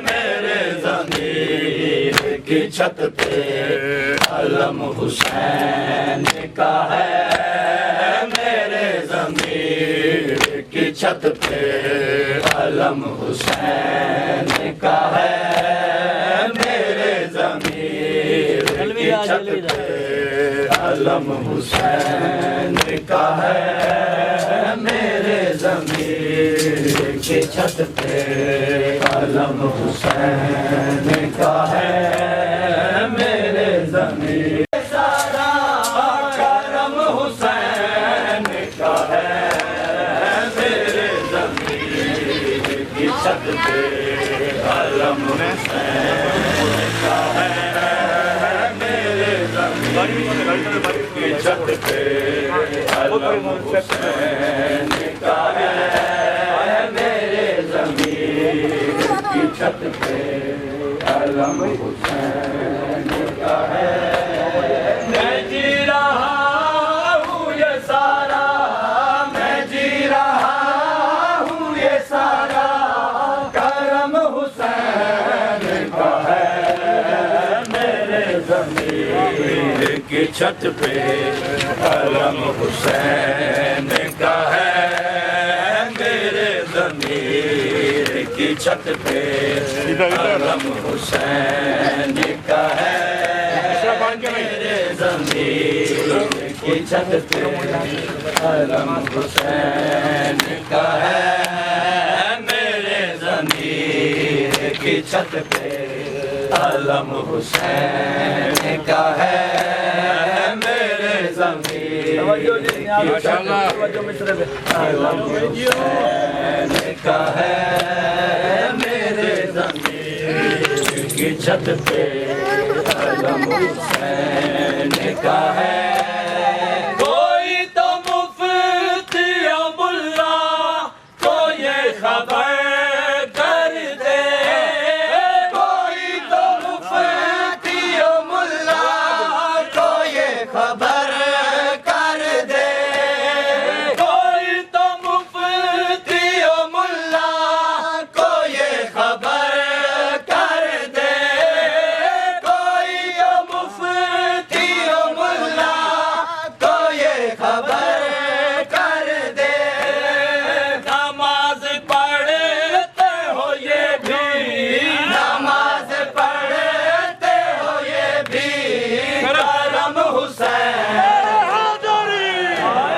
میرے ضمیر کی چھت پہ علم حسین کا ہے میرے ضمیر کی چھت پہ علم حسین کا ہے میرے ضمیر کی چھت پہ علم حسین کا ہے میرے ضمیر کی چھت پہ علم حسین کا ہے میرے ضمیر سارا کرم حسین کا ہے میرے ضمیر کی چھت پہ علم حسین کا ہے میرے ضمیر کی چھت پہ علم حسین کا ہے میرے ضمیر کی چھت پہ علم حسین کا ہے میں جی رہا ہوں یہ سارا میں جی رہا ہوں یہ سارا کرم حسین کا ہے میرے ضمیر کی چھت پہ علم حسین کا ہے میرے ضمیر کی چھت پہ علم حسین کا ہے میرے ضمیر کی چھت پہ علم حسین کا ہے میرے ضمیر کی چھت پہ علم حسین کا ہے میرے ضمیر کی چھت پہ علم حسین کا ہے میرے ضمیر کی چھت پہ علم حسین کا ہے کوئی تو مفتی و ملا کو یہ خبر کر دے کوئی تو مفتی و ملا کو یہ خبر کر دے کوئی تو مفتی و ملا کو یہ خبر کر دے کوئی تو مفتی و ملا کو یہ خبر کر دے نماز پڑھتے ہو یہ بھی نماز پڑھتے ہو یہ بھی کرم حسین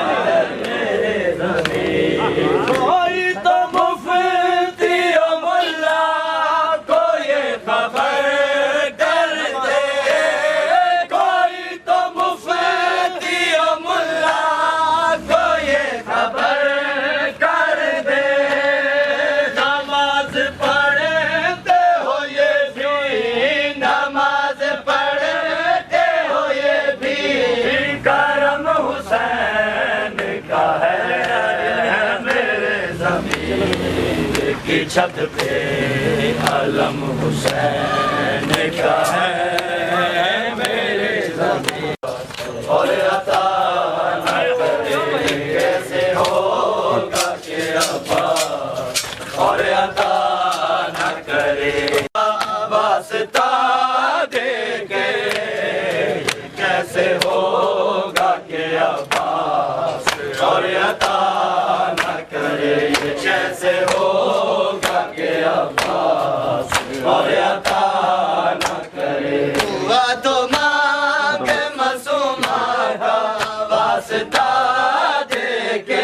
میرے ضمیر کوئی تو مفتی و ملا کو یہ خبر کر دے کوئی تو مفتی و ملا کو یہ خبر کر دے نماز پڑھتے ہو یہ بھی نماز پڑھتے ہو یہ بھی کرم حسین کا ہے میرے ضمیر کی چھت پہ علم حسین کا ہے میرے ضمیر اور عطا نہ کرے کیسے ہوگا کہ عباس اور عطا نہ کرے واسطہ دے کے کیسے ہوگا کہ عباس اور عطا نہ کرے کیسے ہوگا کہ عباس اور عطا نہ کرے ہوا تو مانگ معصومہ کا واسطہ دے کے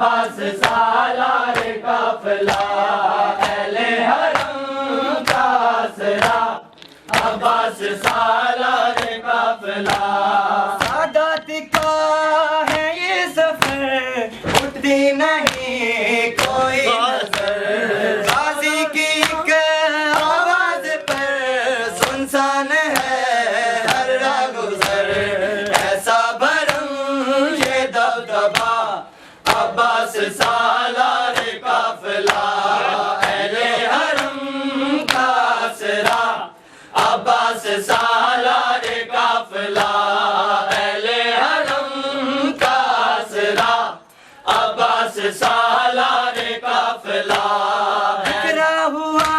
عباس سالار قافلہ اہل حرم کا آسرا عباس سالار قافلہ سادات کا ہے یہ سفر اٹھتی نہیں کوئی نظر غازی کی ایک آواز پر سنسان ہے ہر راہ گزر ایسا بھرم یہ دبدبا عباس سالار قافلہ اہل حرم کا آسرا عباس سالار قافلہ اہل حرم کا آسرا عباس سالار قافلہ بکھرا ہوا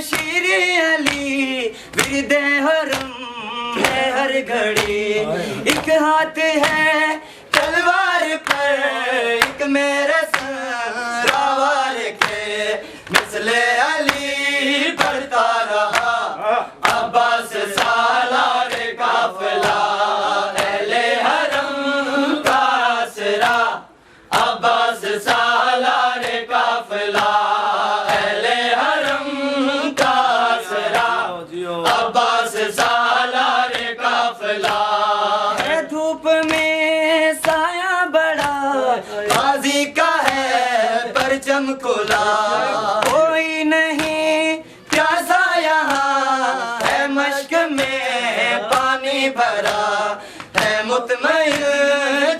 شیر علی ورد حرم ہے ہر گھڑی ایک ہاتھ ہے تلوار پر ایک میرے سراوار کے مثل علی بڑھتا رہا عباس سالار قافلہ اہل حرم کا آسرا عباس سالار قافلہ اہل حرم کا آسرا عباس سالار قافلہ ہے دھوپ میں سایہ بڑا غازی کا ہے پرچم کھلا کوئی نہیں پیاسا یہاں ہے مشک میں پانی بھرا ہے مطمئن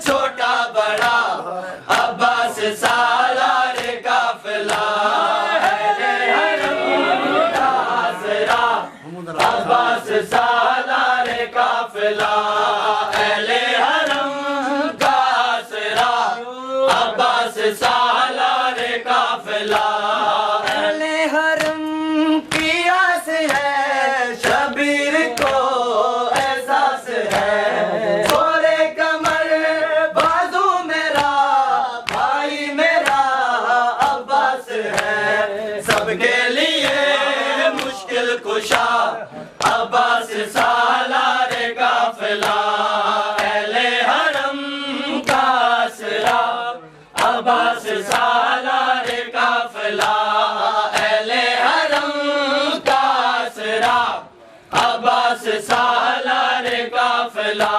چھوٹا بڑا عباس سالار قافلہ اہل حرم کا آسرا عباس سالار قافلہ اہل حرم کا آسرا عباس سالار قافلہ اہل حرم کی آس ہے شبیر کو احساس ہے چھوڑے کمر بازو میرا بھائی میرا عباس ہے سب کے لیے مشکل کشا عباس سالار قافلہ اہل حرم کا آسرا عباس سالار قافلہ اہل حرم کا آسرا عباس سالار قافلہ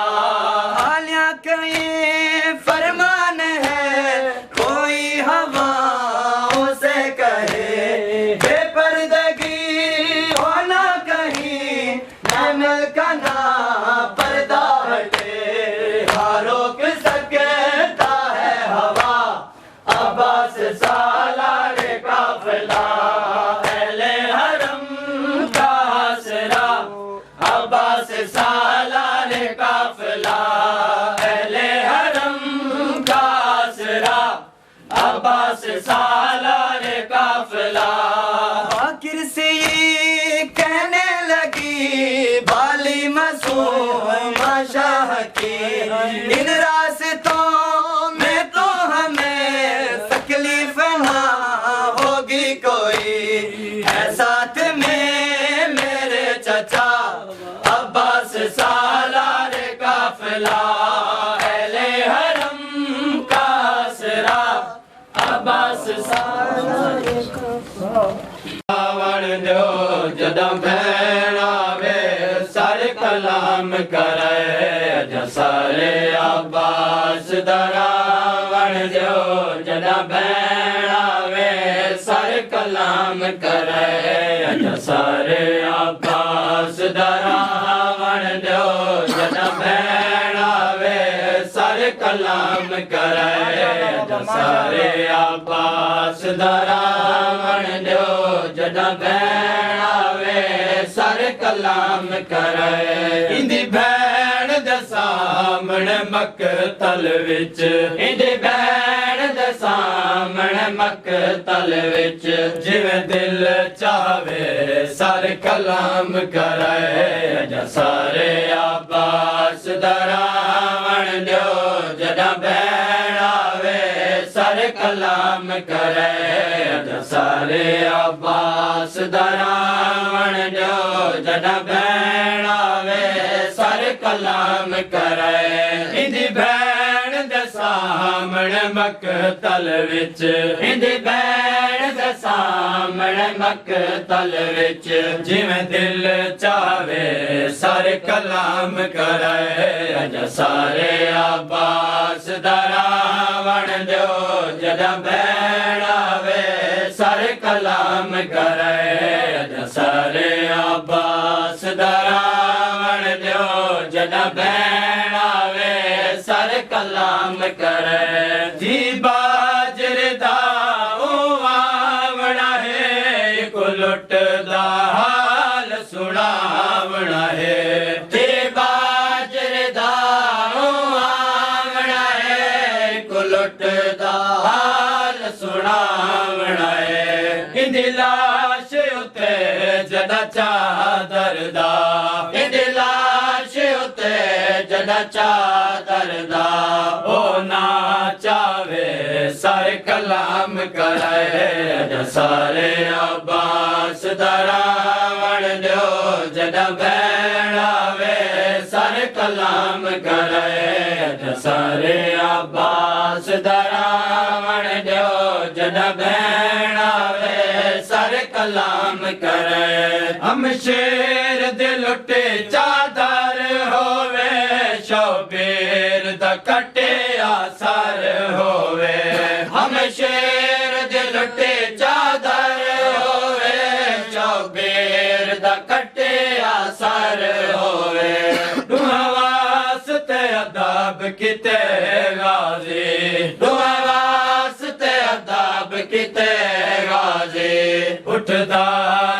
حالیہ کہیں فرمان ہے کوئی ہواؤں سے کہے بے پردگی ہونا کہیں محمل کا نا پردہ ہٹے روک سکتا ہے ہوا عباس سالار قافلہ اہل حرم کا آسرا عباس سالار قافلہ اہل حرم کا آسرا عباس سالار قافلہ آخر سے یہ کہنے لگی بالی معصومہ شاہ کی ان راستوں میں تو ہمیں تکلیف نہ ہوگی کوئی ہے ساتھ میں میرے چچا عباس سالار قافلہ اہل حرم کا آسرا عباس سالار دیو جداں بھین آوے سارے کلام کرے جسارے عباس دراون دیو جداں بھین آوے سارے کلام کرے جسارے عباس دراون دیو جداں بھین آوے سارے کلام کرے جسارے عباس دراون دیو جداں بھین آوے سارے کلام کرے اندی بھین دے سامنے مقتل وچ اندی بھین دے سامنے مقتل وچ جویں دل چاہے سارے کلام کرے جا سارے عباس دراون دیو جداں بھین آوے سارے کلام کرے جا سارے عباس دراون دیو جداں بھین آوے سارے کلام کرے اندی بھین دے سامنے ਸਾਹਮਣੇ ਮਕਤਲ ਵਿੱਚ ਹਿੰਦੀ ਬੈਣ ਦੇ ਸਾਹਮਣੇ ਮਕਤਲ ਵਿੱਚ ਜਿਵੇਂ ਦਿਲ ਚਾਵੇ ਸਾਰੇ ਕਲਾਮ ਕਰੇ ਅਜ ਸਾਰੇ ਅਬਾਸ ਦਾ ਰਾਵਣ ਦਿਓ ਜਦ ਬੈਣ ਆਵੇ ਸਾਰੇ ਕਲਾਮ ਕਰੇ ਅਜ ਸਾਰੇ ਅਬਾਸ ਦਾ ਰਾਵਣ ਦਿਓ ਜਦ ਬੈਣ ਆਵੇ ਸਾਰੇ ਕਲਾਮ ਕਰੇ ਜੀ ਬਾਜਰ ਦਾ ਉਹ ਆਵਣਾ ਹੈ ਕੋ ਲੁੱਟ ਦਾ ਹਾਲ ਸੁਣਾਵਣਾ ਹੈ ਜੀ ਬਾਜਰ ਦਾ ਉਹ ਆਵਣਾ ਹੈ ਕੋ ਲੁੱਟ ਦਾ ਹਾਲ ਸੁਣਾਵਣਾ ਹੈ ਇਹਦੀ ਲਾਸ਼ ਉਤੇ ਜਦਾ ਚਾਦਰ ਦਾ ਇਹਦੀ ਲਾਸ਼ ਉਤੇ ਜਦਾ ਚਾਦਰ ਦਾ ਉਹ ਨਾ ਚਾਵੇ ਸਾਰੇ ਕਲਾਮ ਕਰੇ ਅਜ ਸਾਰੇ ਅਬਾਸ ਦਾ ਰਾਵਣ ਦਿਓ ਜਦਾ ਬੈਣ ਆਵੇ ਸਾਰੇ ਕਲਾਮ ਕਰੇ ਅਜ ਸਾਰੇ ਅਬਾਸ ਦਾ ਰਾਵਣ ਦਿਓ ਜਦਾ ਬੈਣ ਆਵੇ ਸਾਰੇ ਕਲਾਮ ਕਰੇ ਹਮ ਸ਼ੇਰ ਦੇ ਲੁੱਟੇ ਚਾਦਰ ਹੋਵੇ ਸ਼ੌਬੇਰ ਦਾ ਕਟਿਆ ਸਰ ਹੋਵੇ ਹਮ ਸ਼ੇਰ ਦੇ ਲੁੱਟੇ ਚਾਦਰ ਹੋਵੇ ਸ਼ੌਬੇਰ ਦਾ ਕਟਿਆ ਸਰ ਹੋਵੇ ਦੁਆ ਵਾਸਤੇ ਅਦਬ ਕਿਤੇ ਗਾਜ਼ੀ ਦੁਆ ਵਾਸਤੇ ਅਦਬ ਕਿਤੇ ਗਾਜ਼ੀ ਉੱਠਦਾ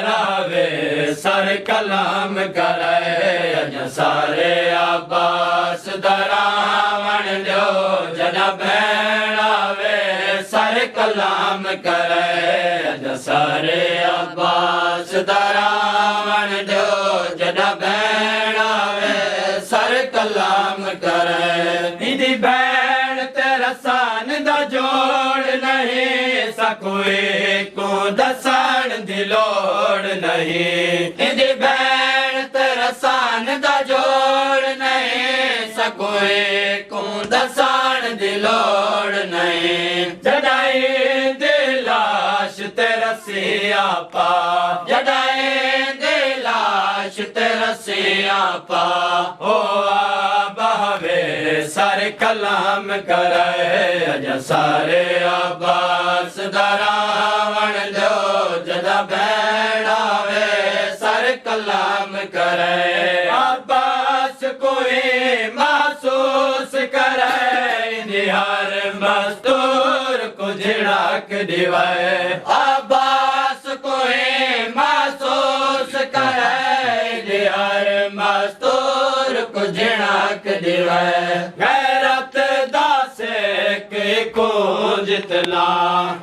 ਰਾਵੇ ਸਰ ਕਲਾਮ ਕਰੇ ਅਜ ਸਾਰੇ ਅਬਾਸ ਦਾ ਰਾਵਣ ਦਿਓ ਜਦਾ ਬੈਣ ਆਵੇ ਸਰ ਕਲਾਮ ਕਰੇ ਅਜ ਸਾਰੇ ਅਬਾਸ ਦਾ ਰਾਵਣ ਦਿਓ ਜਦਾ ਬੈਣ ਆਵੇ ਸਰ ਕਲਾਮ ਕਰੇ ਇਹਦੀ ਬੈਣ ਤੇ ਰਸਾਨ ਦਾ ਜੋੜ ਨਹੀਂ ਸਕੋਏ ਕੋ ਦਸਣ ਦੀ ਲੋੜ ਨਹੀਂ ਇਹਦੀ ਬੈਣ ਤੇ ਰਸਾਨ ਦਾ ਜੋੜ ਨਹੀਂ ਸਕੋਏ ਕੋ ਦਸਣ ਦੀ ਲੋੜ ਨਹੀਂ ਜਦਾਈ ਦੇ ਲਾਸ਼ ਤੇ ਰਸਿਆ ਪਾ ਜਦਾਈ ਦੇ ਲਾਸ਼ ਤੇ ਰਸਿਆ ਪਾ ਹੋ ਬਹਵੇ ਸਾਰੇ ਕਲਾਮ ਕਰੇ ਅਜ ਸਾਰੇ ਅਬਾਸ ਦਾ ਰਾਵਣ ਦਿਓ ਜਦਾ ਬੈਣ ਆਵੇ ਸਾਰੇ ਕਲਾਮ ਕਰੇ ਅਬਾਸ ਕੋਈ ਮਹਿਸੂਸ ਕਰੇ ਨਿਹਾਰ ਮਸਤੂਰ ਕੋ ਝੜਕ ਦਿਵਾਏ ਅਬਾਸ ਕੋਈ ਮਹਿਸੂਸ ਕਰੇ ਨਿਹਾਰ ਮਸਤੂਰ ਕੋ ਝੜਕ ਦਿਵਾਏ ਗੈਰਤ ਦਾ ਸੇਕ ਕੋ ਜਿਤਨਾ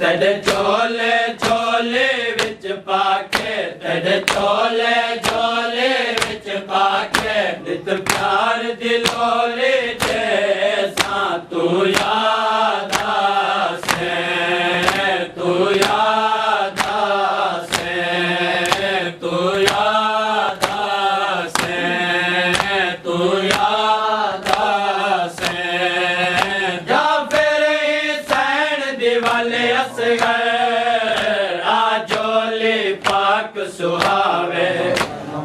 تیرے چولے چولے وچ پاکے تیرے چولے چولے وچ پاکے نت پیار دلولے جیسا تو یاد آسے تو یاد آسے تو یاد آسے تو یاد آسے یا پھر حسین دیوالے آجولی پاک سہاوے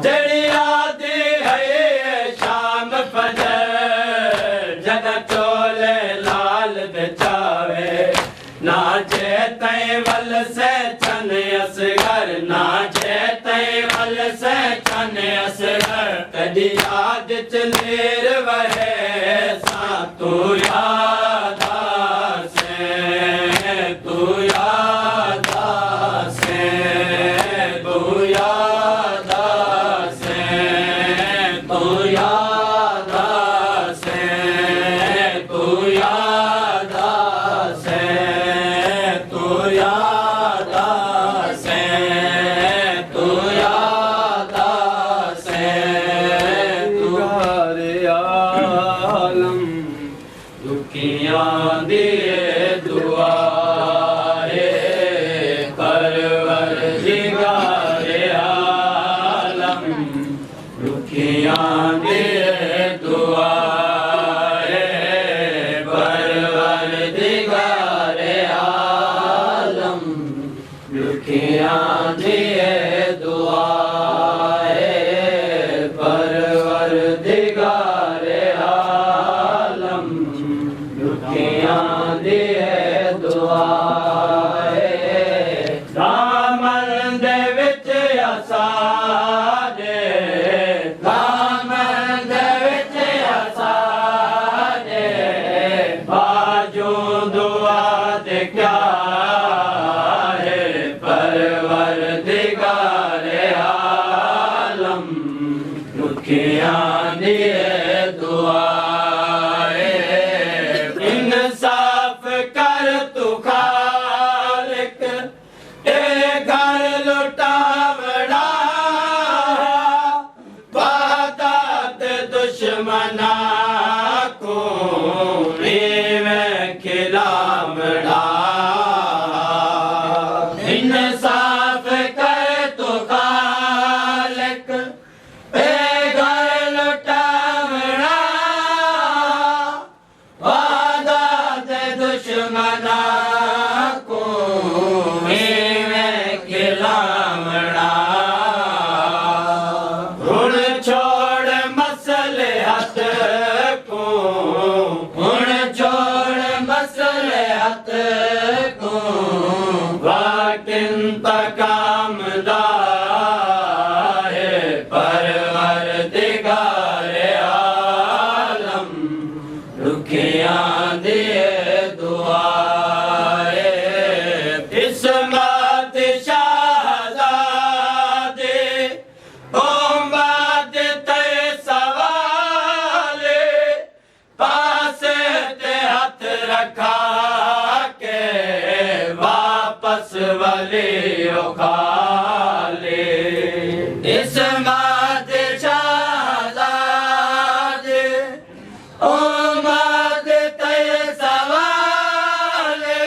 جڑی یاد ہے شام فجر جد چولے لال بچاوے نا جے تائیں ول سے چن اصغر نا جے تائیں ول سے چن اصغر تیری یاد چلیر وہے سا تو یاد آسے تو یاد آسے تو یاد آسے تو یاد آسے تو یاد آسے تو یاد آسے تو یاد آسے تو یار عالم دکھیاں دیے دعائے پروردگار عالم دکھیاں دیے دعائے پروردگار عالم دکھیاں دیے دعائے پروردگار عالم دکھیاں دیے دعائے دامن دے وچ اساڈے دامن دے وچ اساڈے باجو دعا دے کیا ہے پروردگار عالم دکھیاں دیے دعائے انصاف کر تو خالق اے گھر لٹاوڑا وعدت دشمنا کو میں کھلاوڑا انصاف کر تو خالق اے گھر لٹاوڑا وعدت دشمنا کو میں کھلاوڑا ہن چھوڑ مصلحت کو ہن چھوڑ مصلحت کو وقت انتقام دا ہے پروردگار عالم دکھیاں دیے دعائے عصمت شہزادے امت تے سوالے پاسے تے ہاتھ رکھا کے واپس ولی اکھالے عصمت شہزادے امت تے سوالے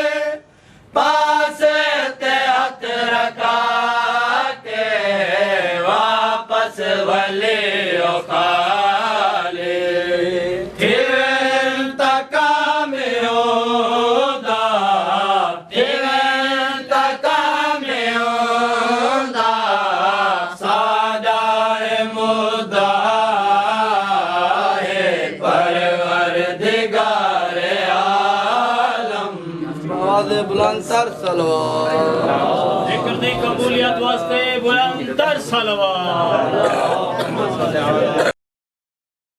آواز بلند تر سلوات ذکر دی قبولیت واسطے بلند تر صلوات